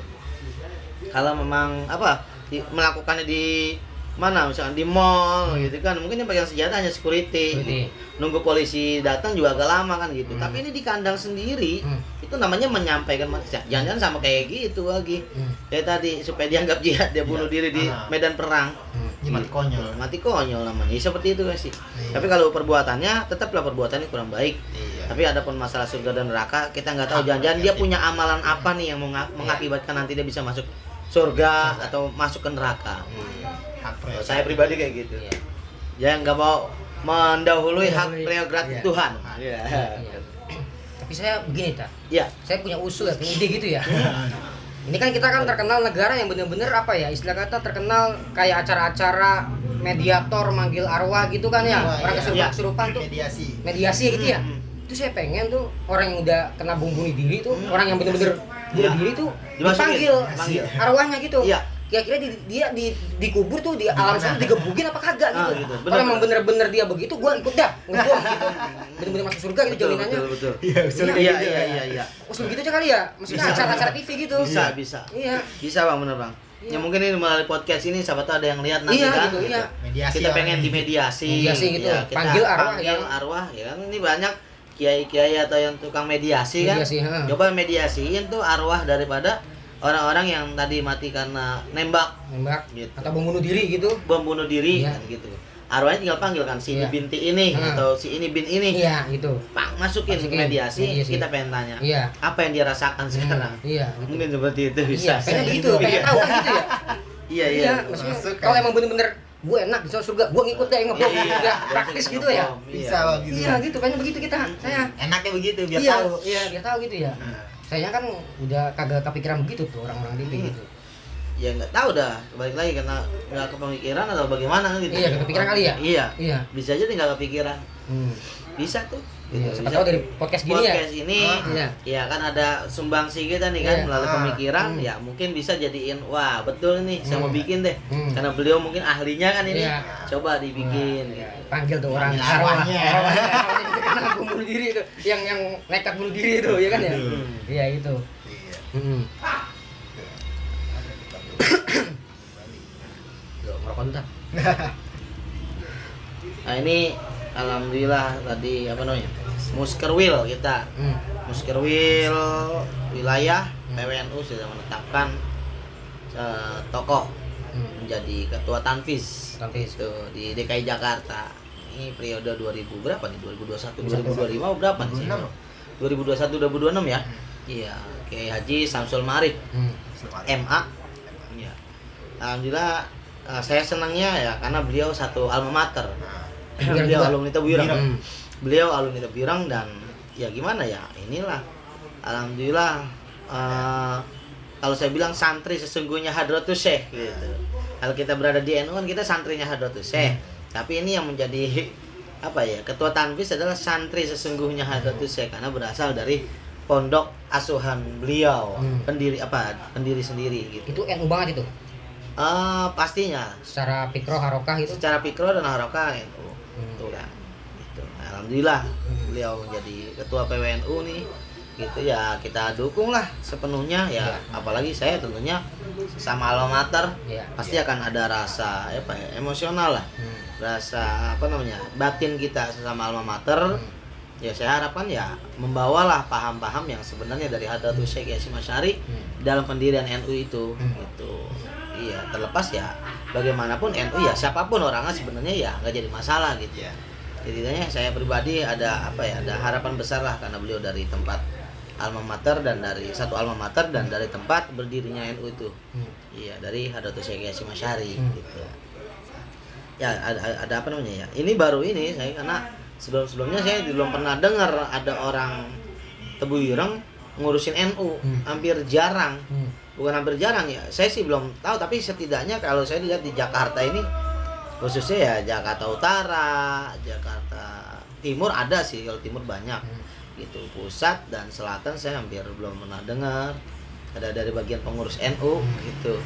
Kalau memang melakukannya di mana misalkan di mall gitu kan, mungkin yang pegang senjata hanya security. Nunggu polisi datang juga agak lama kan gitu. Tapi ini di kandang sendiri itu namanya menyampaikan, jangan-jangan sama kayak gitu lagi. Kayak tadi supaya dianggap jihad, dia bunuh diri di medan perang. Mati konyol. Mati konyol namanya. Seperti itu guys sih. Tapi kalau perbuatannya tetaplah perbuatannya kurang baik. Tapi adapun masalah surga dan neraka kita nggak tahu. Jangan-jangan dia punya amalan apa nih yang mengakibatkan nanti dia bisa masuk surga atau masuk ke neraka. Saya pribadi kayak gitu. Ya nggak mau mendahului hak prerogatif Tuhan. Tapi saya begini tak. Ya. Saya punya usul ya, punya ide gitu ya. Ini kan kita kan terkenal negara yang bener-bener apa ya, istilah kata terkenal kayak acara-acara mediator manggil arwah gitu kan ya. Orang kesurupan tuh mediasi gitu ya. Itu saya pengen tuh orang yang udah kena bunuh diri tuh, orang yang bener-bener bunuh diri tuh dipanggil arwahnya gitu. Kira-kira dia dikubur tuh di alam sana digebukin apa kagak gitu. Kalau emang bener-bener dia begitu, gua ikut dah ngebuang gitu. Bener-bener masuk surga gitu jaminannya. Betul. Iya. Usul gitu aja kali ya. Maksudnya acara-acara TV gitu. Bisa. Iya. Bisa Bang, bener Bang. Ya mungkin ini melalui podcast ini siapa tahu ada yang lihat nanti kan. Gitu, iya. Kita pengen dimediasi. Mediasi gitu. Ya, kita Panggil arwah ya kan, ini banyak kiai-kiai atau yang tukang mediasi kan. Coba mediasiin tuh arwah daripada orang-orang yang tadi mati karena nembak gitu. Atau membunuh diri gitu. Membunuh diri kan gitu. Arwahnya tinggal panggil kan si ini binti ini atau si ini bin ini. Iya, gitu. Pak, masukin mediasi, kita pengen tanya. Apa yang dia rasakan sekarang? Iya. Mungkin seperti itu bisa. Pengen gitu, pengen tahu kan gitu ya. Iya. Maksudnya kalau emang bener-bener gue enak bisa surga, gue ngikut deh ngebom gitu ya. Praktis gitu ya. Bisa gitu. Iya, gitu. Pengen begitu kita. Saya enaknya begitu biar tahu. Iya, biar tahu gitu ya. Saya kan udah kagak kepikiran begitu tuh orang-orang TV gitu. Ya nggak tahu dah, balik lagi karena nggak kepemikiran atau bagaimana kan gitu. Iya, kepikiran kali ya. Iya. Bisa aja nggak kepikiran. Bisa tuh. Iya, siapa tahu dari podcast gini podcast ini ya kan ada sumbangsi kita nih kan melalui pemikiran, ya mungkin bisa jadiin wah betul nih saya mau bikin deh karena beliau mungkin ahlinya kan ini, coba dibikin gitu. Panggil tuh orang arwahnya kena bunuh diri itu yang nekat bunuh diri itu ya kan ya. Iya itu. Merokok entar. Nah ini alhamdulillah tadi apa namanya Muskerwil kita Muskerwil wilayah PWNU sudah menetapkan tokoh menjadi ketua Tanfis itu di DKI Jakarta. Ini periode 2000 berapa nih, 2021 2025 berapa nih sih? 2021 2026 ya. Iya, Kiai Haji Samsul Marif MA. Iya. Alhamdulillah saya senangnya ya karena beliau satu alma mater. Beliau alumni Tebuireng. Beliau alumni Tebuireng dan ya gimana ya, inilah alhamdulillah kalau saya bilang santri sesungguhnya Hadratus Syekh gitu. Kalau kita berada di NU kan kita santrinya Hadratus Syekh. Tapi ini yang menjadi apa ya, ketua Tanfis adalah santri sesungguhnya Hadratus Syekh karena berasal dari pondok asuhan beliau, pendiri sendiri gitu. Itu NU banget itu. Pastinya secara pikro harokah itu. Secara pikro dan harokah NU. Tuh kan. Gitu. Alhamdulillah beliau menjadi ketua PWNU nih. Gitu ya, kita dukung lah sepenuhnya ya. Apalagi saya tentunya sama alma mater pasti akan ada rasa emosional lah. Rasa batin kita sama alma mater. Ya saya harapkan ya membawalah paham-paham yang sebenarnya dari Hadratus Syekh Hasyim Asy'ari dalam pendirian NU itu gitu. Iya, terlepas ya bagaimanapun NU ya siapapun orangnya sebenarnya ya nggak jadi masalah gitu ya. Jadinya saya pribadi ada ada harapan besar lah karena beliau dari tempat alma mater dan dari satu alma mater dan dari tempat berdirinya NU itu. Iya, dari Hadratus Syekh Hasyim Asy'ari gitu. Ya ada apa namanya ya. Ini baru ini saya karena sebelumnya saya belum pernah dengar ada orang Tebuireng ngurusin NU, hampir jarang. Bukan hampir jarang ya, saya sih belum tahu, tapi setidaknya kalau saya lihat di Jakarta ini khususnya ya Jakarta Utara, Jakarta Timur ada sih, kalau Timur banyak gitu. Pusat dan Selatan saya hampir belum pernah dengar ada dari bagian pengurus NU gitu.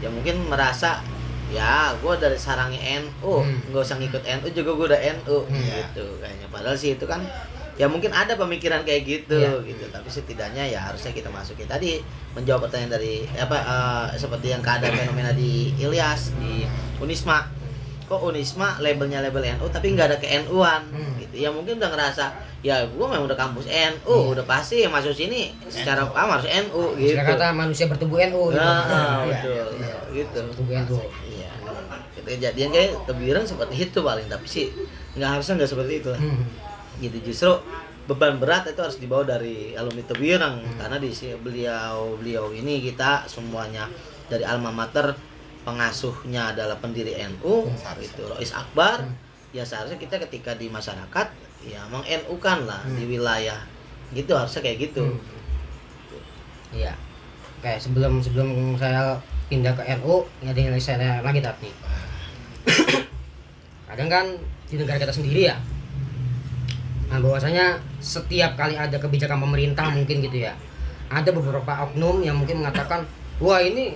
Ya mungkin merasa ya gue dari sarangnya NU, nggak usah ngikut NU juga gue udah NU gitu kayaknya. Padahal sih itu kan ya mungkin ada pemikiran kayak gitu Iya. gitu, tapi setidaknya ya harusnya kita masukin tadi menjawab pertanyaan dari seperti yang keadaan fenomena di Ilyas di Unisma. Kok Unisma labelnya label NU tapi nggak ada ke NU-an gitu. Ya mungkin udah ngerasa ya gue memang udah kampus NU, udah pasti yang masuk sini secara harus NU gitu. Istilah kata manusia bertubuh NU gitu. Betul. Gitu. Bertubuh NU. Iya. Kejadian kayak Tebiran seperti itu paling, tapi sih harusnya nggak seperti itu lah. Gitu, justru beban berat itu harus dibawa dari alumni Tebiran karena di beliau ini kita semuanya dari alma mater, pengasuhnya adalah pendiri NU itu Rois Akbar. Ya seharusnya kita ketika di masyarakat ya emang NU kan lah di wilayah gitu, harusnya kayak gitu. Iya. Oke, sebelum saya pindah ke NU, ini ada yang saya lagi tapi kadang kan di negara kita sendiri ya, nah bahwasanya setiap kali ada kebijakan pemerintah mungkin gitu ya, ada beberapa oknum yang mungkin mengatakan wah ini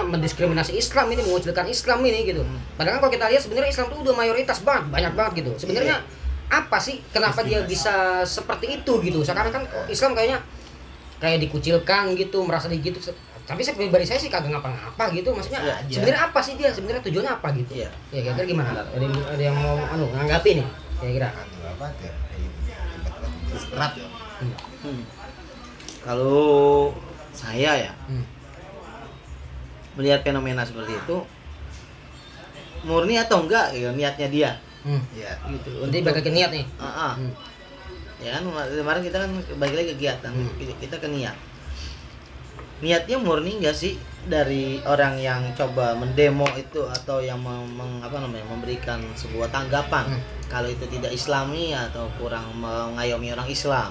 mendiskriminasi Islam, ini mengucilkan Islam ini gitu. Padahal kan kalau kita lihat sebenarnya Islam itu udah mayoritas banyak banget gitu. Sebenarnya apa sih kenapa dia bisa seperti itu gitu? Sekarang kan Islam kayaknya kayak dikucilkan gitu, merasa gitu. Tapi saya pribadi saya sih kagak ngapa-ngapa gitu. Maksudnya sebenarnya apa sih dia? Sebenarnya tujuannya apa gitu? Iya. Ya kira-kira gimana? Ada yang mau nanggapi nih? Kira-kira. apa ya berat ya. Kalau saya ya melihat fenomena seperti itu murni atau enggak ya niatnya dia Iya. gitu. Nanti balik ke niat nih. Ya kan kemarin kita kan balik lagi kegiatan, kita ke niatnya murni enggak sih dari orang yang coba mendemo itu atau yang memberikan sebuah tanggapan kalau itu tidak Islami atau kurang mengayomi orang Islam.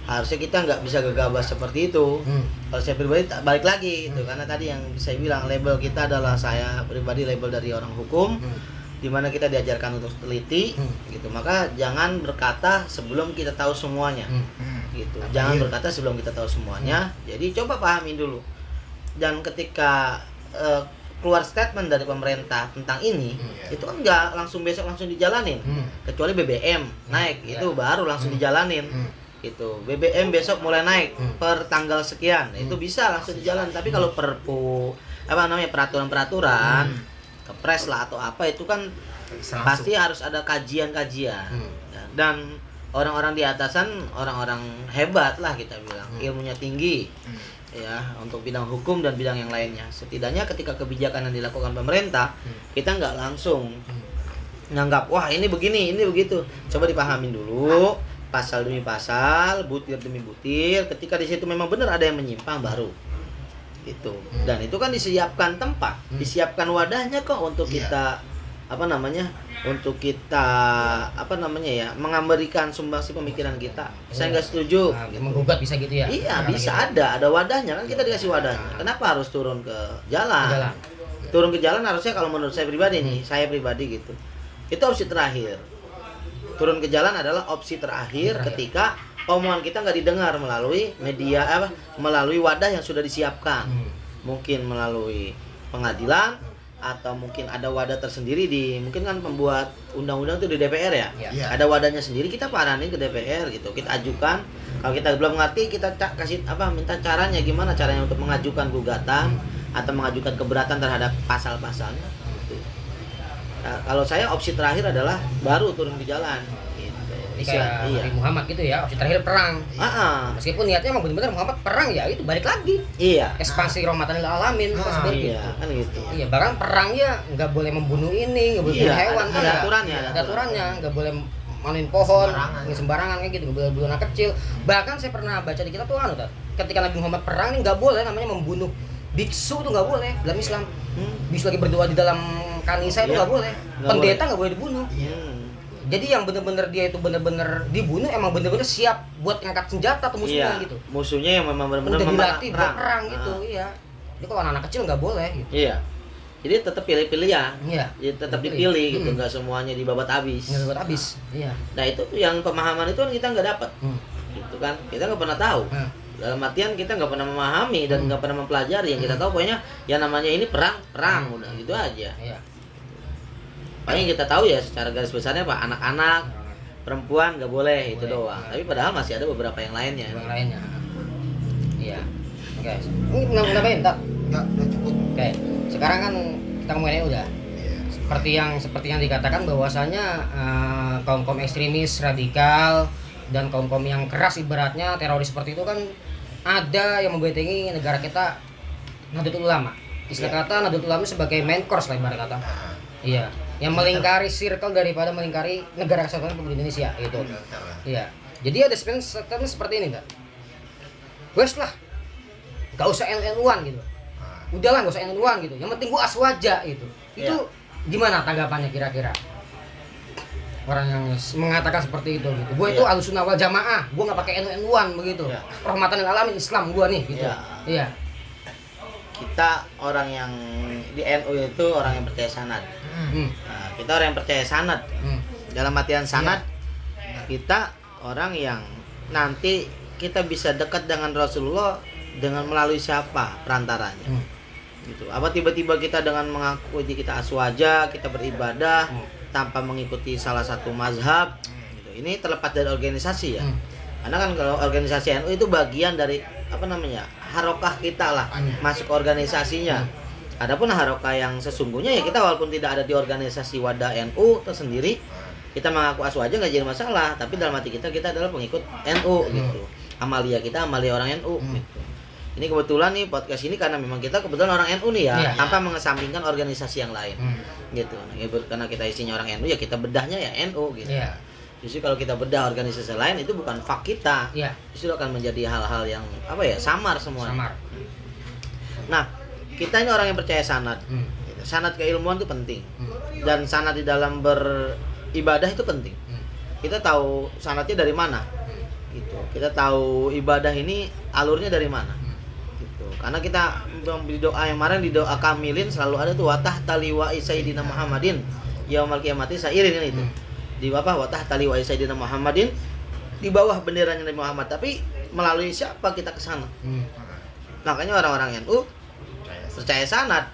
Harusnya kita nggak bisa gegabah seperti itu. Kalau saya pribadi balik lagi itu karena tadi yang saya bilang label kita adalah, saya pribadi label dari orang hukum, di mana kita diajarkan untuk teliti gitu. Maka jangan berkata sebelum kita tahu semuanya. Gitu. Jangan berkata sebelum kita tahu semuanya. Jadi coba pahamin dulu. Dan ketika keluar statement dari pemerintah tentang ini, itu kan nggak langsung besok langsung dijalanin. Kecuali BBM naik, itu baru langsung dijalanin. Gitu. BBM besok mulai naik per tanggal sekian. Itu bisa langsung dijalan. Tapi kalau perpu peraturan-peraturan, kepres lah atau apa, itu kan pasti harus ada kajian-kajian. Dan orang-orang di atasan orang-orang hebat lah kita bilang, ilmunya tinggi ya untuk bidang hukum dan bidang yang lainnya. Setidaknya ketika kebijakan yang dilakukan pemerintah, kita nggak langsung nganggap wah ini begini, ini begitu. Coba dipahamin dulu pasal demi pasal, butir demi butir. Ketika di situ memang benar ada yang menyimpang, baru itu. Dan itu kan disiapkan tempat, disiapkan wadahnya kok untuk kita memberikan sumbangsi pemikiran kita. Saya nggak setuju. Menggugat bisa gitu ya? Iya, bisa ada wadahnya kan, kita dikasih wadahnya. Kenapa harus turun ke jalan? Turun ke jalan harusnya kalau menurut saya pribadi nih, saya pribadi gitu. Itu opsi terakhir. Turun ke jalan adalah opsi terakhir ketika omongan kita nggak didengar melalui media melalui wadah yang sudah disiapkan. Mungkin melalui pengadilan atau mungkin ada wadah tersendiri mungkin kan pembuat undang-undang itu di DPR ya. Ada wadahnya sendiri, kita paranin ke DPR gitu. Kita ajukan, kalau kita belum ngerti kita minta caranya gimana caranya untuk mengajukan gugatan atau mengajukan keberatan terhadap pasal-pasalnya gitu. Nah, kalau saya opsi terakhir adalah baru turun ke jalan gitu. Kayak Nabi Muhammad gitu ya, opsi terakhir perang. Meskipun niatnya emang benar-benar Muhammad perang ya, itu balik lagi. Iya. Ekspansi rahmatan lil alamin seperti iya, itu. kan gitu. Iya, bahkan perang ya nggak boleh membunuh ini, nggak boleh membunuh hewan, ada aturannya. Ada aturannya, nggak boleh mainin pohon, sembarangan kayak gitu, nggak boleh bunuh anak kecil. Bahkan saya pernah baca di kitab tuh ketika Nabi Muhammad perang ini nggak boleh namanya membunuh biksu, tuh nggak boleh dalam Islam. Biksu lagi berdoa di dalam kanisa itu nggak boleh. Pendeta nggak boleh dibunuh. Jadi yang benar-benar dia itu benar-benar dibunuh emang benar-benar siap buat ngangkat senjata atau musuhnya gitu. Musuhnya yang memang benar-benar udah dilatih buat perang gitu, iya. Jadi kalau anak kecil nggak boleh gitu. Iya. Jadi tetap pilih-pilih ya. Iya. Jadi tetap dipilih gitu, nggak semuanya dibabat habis. Nggak dibabat habis. Iya. Nah itu yang pemahaman itu kan kita nggak dapat. Gitu kan, kita nggak pernah tahu. Dalam artian kita nggak pernah memahami dan nggak pernah mempelajari. Yang kita tahu pokoknya ya namanya ini perang udah gitu aja. Iya. Paling kita tahu ya secara garis besarnya apa, anak-anak perempuan nggak boleh, itu Boleh. doang. Tapi padahal masih ada beberapa yang lainnya. Yang lainnya. Iya. Oke. Ini nambahin tak? Enggak, udah cukup. Oke. Sekarang kan kita ngomongin udah. Iya. Seperti yang dikatakan bahwasanya kaum ekstremis radikal dan kaum yang keras ibaratnya teroris seperti itu kan ada yang membentengi negara kita, Nahdlatul Ulama. Istilah kata Nahdlatul Ulama sebagai main course lah ibarat kata. Iya, yang melingkari circle daripada melingkari negara kesatuan Republik Indonesia gitu. Iya. Jadi ada statement seperti ini enggak? Wes lah. Gak usah NU-an gitu. Udahlah gak usah NU-an gitu. Yang penting gua aswaja gitu. Itu gimana tanggapannya kira-kira? Orang yang mengatakan seperti itu gitu. Gue itu Ahlussunnah wal Jamaah, gue nggak pakai NU-an begitu. Rahmatan lil alamin Islam gue nih gitu. Iya. Kita orang yang di NU itu orang yang percaya sanad. Nah, kita orang yang percaya sanad. Dalam artian sanad, kita orang yang nanti kita bisa dekat dengan Rasulullah dengan melalui siapa perantaranya. Gitu. Apa tiba-tiba kita dengan mengaku kita aswaja, kita beribadah tanpa mengikuti salah satu mazhab gitu. Ini terlepas dari organisasi ya. Karena kan kalau organisasi NU itu bagian dari harokah kita lah, masuk ke organisasinya. Adapun harokah yang sesungguhnya ya kita walaupun tidak ada di organisasi wadah NU tersendiri, kita mengaku aswaja nggak jadi masalah, tapi dalam hati kita adalah pengikut NU gitu. Amalia kita amalia orang NU gitu. Ini kebetulan nih podcast ini karena memang kita kebetulan orang NU nih ya, tanpa mengesampingkan organisasi yang lain. Gitu. Nah, karena kita isinya orang NU ya kita bedahnya ya NU gitu. Justru kalau kita bedah organisasi lain itu bukan fak kita. Justru akan menjadi hal-hal yang samar semua. Nah, kita ini orang yang percaya sanad. Sanad keilmuan itu penting. Dan sanad di dalam beribadah itu penting. Kita tahu sanadnya dari mana. Gitu. Kita tahu ibadah ini alurnya dari mana. Karena kita di doa yang kemarin di doa kamilin selalu ada tuh watah taliwa sayyidina Muhammadin yaumul qiyamati sairin kan itu. Di watah taliwa sayyidina Muhammadin di bawah benderanya Nabi Muhammad, tapi melalui siapa kita ke sana? Makanya orang-orang NU percaya sanad.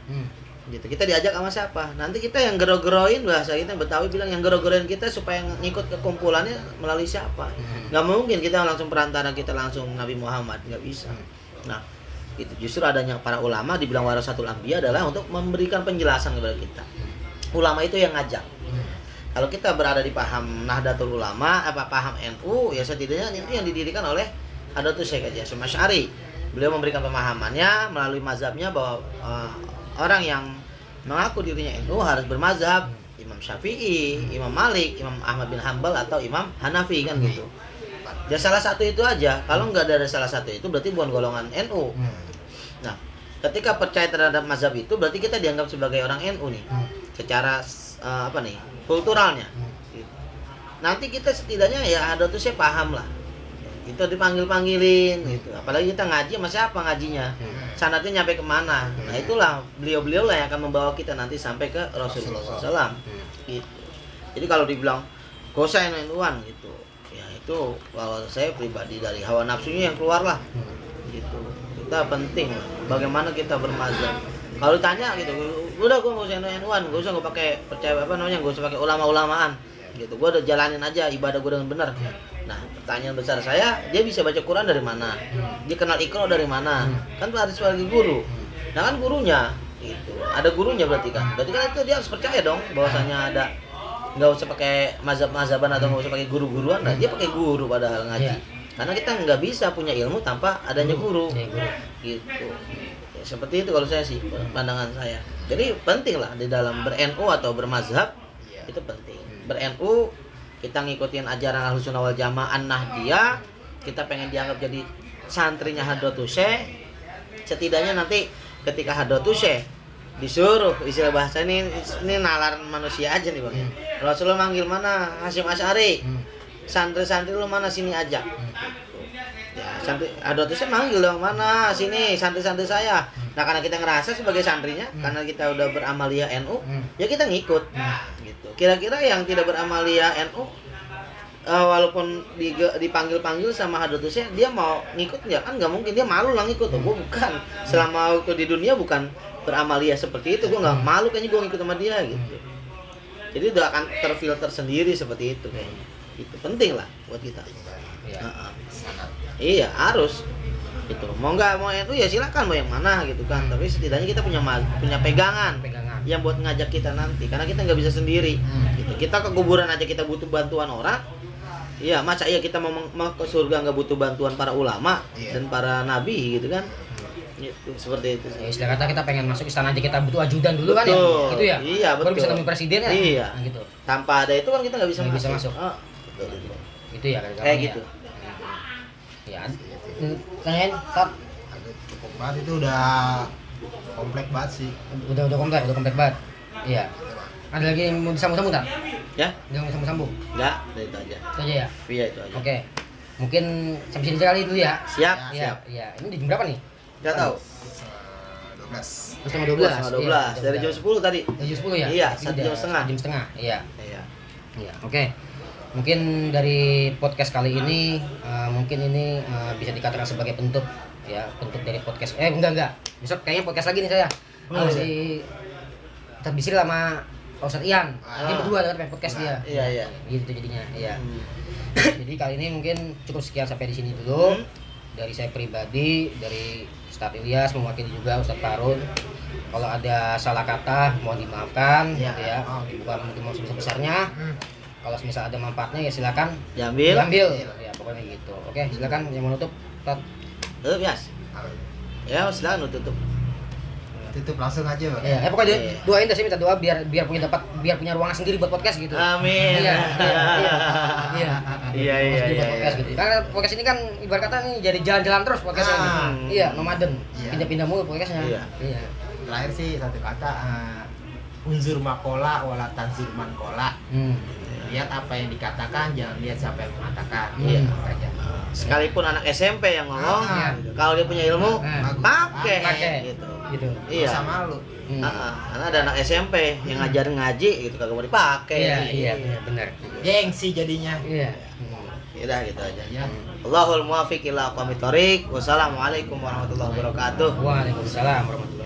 Gitu. Kita diajak sama siapa? Nanti kita yang gero-geroin, bahasa kita Betawi bilang yang gero-geroin kita supaya ngikut ke kumpulannya melalui siapa? Nggak mungkin kita langsung perantara kita langsung Nabi Muhammad, nggak bisa. Nah, itu justru adanya para ulama dibilang warasatul anbiya adalah untuk memberikan penjelasan kepada kita. Ulama itu yang ngajak. Kalau kita berada di paham Nahdlatul Ulama, paham NU, ya setidaknya itu yang didirikan oleh Hadratus Syekh Hasyim Asy'ari. Beliau memberikan pemahamannya melalui mazhabnya bahwa orang yang mengaku dirinya NU harus bermazhab Imam Syafi'i, Imam Malik, Imam Ahmad bin Hambal atau Imam Hanafi kan gitu. Ya salah satu itu aja. Kalau nggak ada salah satu itu berarti bukan golongan NU. Nah, ketika percaya terhadap mazhab itu berarti kita dianggap sebagai orang NU nih. Secara kulturalnya. Gitu. Nanti kita setidaknya ya ada tuh saya paham lah. Itu dipanggil-panggilin gitu. Apalagi kita ngaji sama siapa ngajinya. Sanadnya nyampe kemana. Nah, itulah beliau-beliau lah yang akan membawa kita nanti sampai ke Rasulullah SAW. Gitu. Jadi kalau dibilang gosah NU-an gitu. Itu kalau saya pribadi dari hawa nafsunya yang keluar lah gitu. Kita penting bagaimana kita bermazhab. Kalau ditanya gitu, udah gue nggak usah NU-an, gue usah gue pakai percaya gue usah pakai ulama-ulamaan gitu. Gue udah jalanin aja ibadah gue dengan benar. Nah, pertanyaan besar saya, dia bisa baca Quran dari mana? Dia kenal Iqra dari mana? Kan itu harus sebagai guru. Nah kan gurunya gitu. Ada gurunya berarti kan itu dia harus percaya dong bahwasanya ada. Nggak usah pakai mazhab-mazhaban atau nggak usah pakai guru-guruan, nah dia pakai guru padahal ngaji. Karena kita nggak bisa punya ilmu tanpa adanya guru. Gitu. Ya, seperti itu kalau saya sih pandangan saya. Jadi penting lah di dalam ber-NU atau bermazhab itu penting. Ber-NU kita ngikutin ajaran Ahlussunnah wal Jamaah Nahdiyah, kita pengen dianggap jadi santrinya Hadratus Syekh. Setidaknya nanti ketika Hadratus Syekh disuruh istilah bahasa ini nalar manusia aja nih Bang. Rasulullah manggil mana Hasyim Asy'ari. Santri-santri lu mana sini ajak. Ya, santri Hadratusnya manggil dong mana sini santri-santri saya. Nah, karena kita ngerasa sebagai santrinya, karena kita udah beramaliyah NU, ya kita ngikut. Gitu. Kira-kira yang tidak beramaliyah NU walaupun dipanggil-panggil sama Hadratusnya, dia mau ngikut ya kan nggak mungkin, dia malu lah ngikut. Gue bukan selama waktu di dunia bukan beramaliyah seperti itu, gue nggak malu kayaknya gue ngikut sama dia gitu. Jadi udah akan terfilter sendiri seperti itu kayaknya. Itu penting lah buat kita. Iya. Iya, harus. Gitu. Mau nggak mau itu ya silakan mau yang mana gitu kan. Tapi setidaknya kita punya pegangan yang buat ngajak kita nanti, karena kita nggak bisa sendiri. Gitu. Kita ke kuburan aja kita butuh bantuan orang. Iya, masa iya kita mau ke surga nggak butuh bantuan para ulama dan para nabi gitu kan? Gitu, seperti itu. Ya, istilah kata kita pengen masuk istana aja kita butuh ajudan dulu kan ya, gitu ya. Iya, betul. Baru bisa nemuin presiden ya. Iya. Nah, gitu. Tanpa ada itu kan kita nggak bisa masuk. Oh, betul. Itu ya Kayak gitu. Ya. Tanyain, Tat. Cukup banget itu udah komplek banget sih. Udah komplek banget. Iya. Ada lagi yang mau disambung-sambung, Tat? Ya? Yang mau disambung-sambung? Enggak, itu aja. Itu aja ya. Via itu aja. Oke. Mungkin sampai sini sekali dulu ya. Siap, Iya, siap. iya. Ini di jam berapa nih? Enggak tahu. 12. Terus sama 12. 12. Dari jam 10 tadi. Dari jam 10 ya? Iya, Ini 1 udah jam setengah. Jam setengah. Iya. Iya. Iya, oke. Mungkin dari podcast kali ini mungkin ini bisa dikatakan sebagai bentuk dari podcast. Enggak. Besok kayaknya podcast lagi nih saya. Si terbisil sama Pak Ustadz Ian. Dia berdua dengan podcast dia. Iya. Gitu jadinya. Iya. Jadi kali ini mungkin cukup sekian sampai di sini dulu. Dari saya pribadi, dari Ustadz Ilyas mewakili juga Ustadz Farun. Kalau ada salah kata mohon dimaafkan gitu ya. Bukan mau sebesar-besarnya. Kalau misal ada manfaatnya ya silakan diambil. Ya pokoknya gitu. Oke, silakan yang mau nutup. Tat. Bias. Ya, silakan tutup. Tutup langsung aja, Bang. Ya, pokoknya doain deh, saya minta doa biar punya ruangan sendiri buat podcast gitu. Amin. Iya. Buat podcast gitu. Karena podcast ini kan ibarat kata nih jadi jalan-jalan terus podcastnya. Iya, nomaden. Pindah-pindah mulu podcastnya. Iya. Terakhir sih satu kata, unzur makola wala tanzur mankola. Lihat apa yang dikatakan, jangan lihat siapa yang mengatakan. Iya. Aja. Sekalipun anak SMP yang ngomong, kalau dia punya ilmu, pakai gitu. Iya. Sama lu. Karena ada anak SMP yang ngajarin ngaji gitu kagak mau dipakai. Iya, benar. Gengsi jadinya. Iya. Udah gitu aja. Ya. Allahul muwaffiq ila aqwamit thoriq. Wassalamualaikum warahmatullahi wabarakatuh. Waalaikumsalam warahmatullahi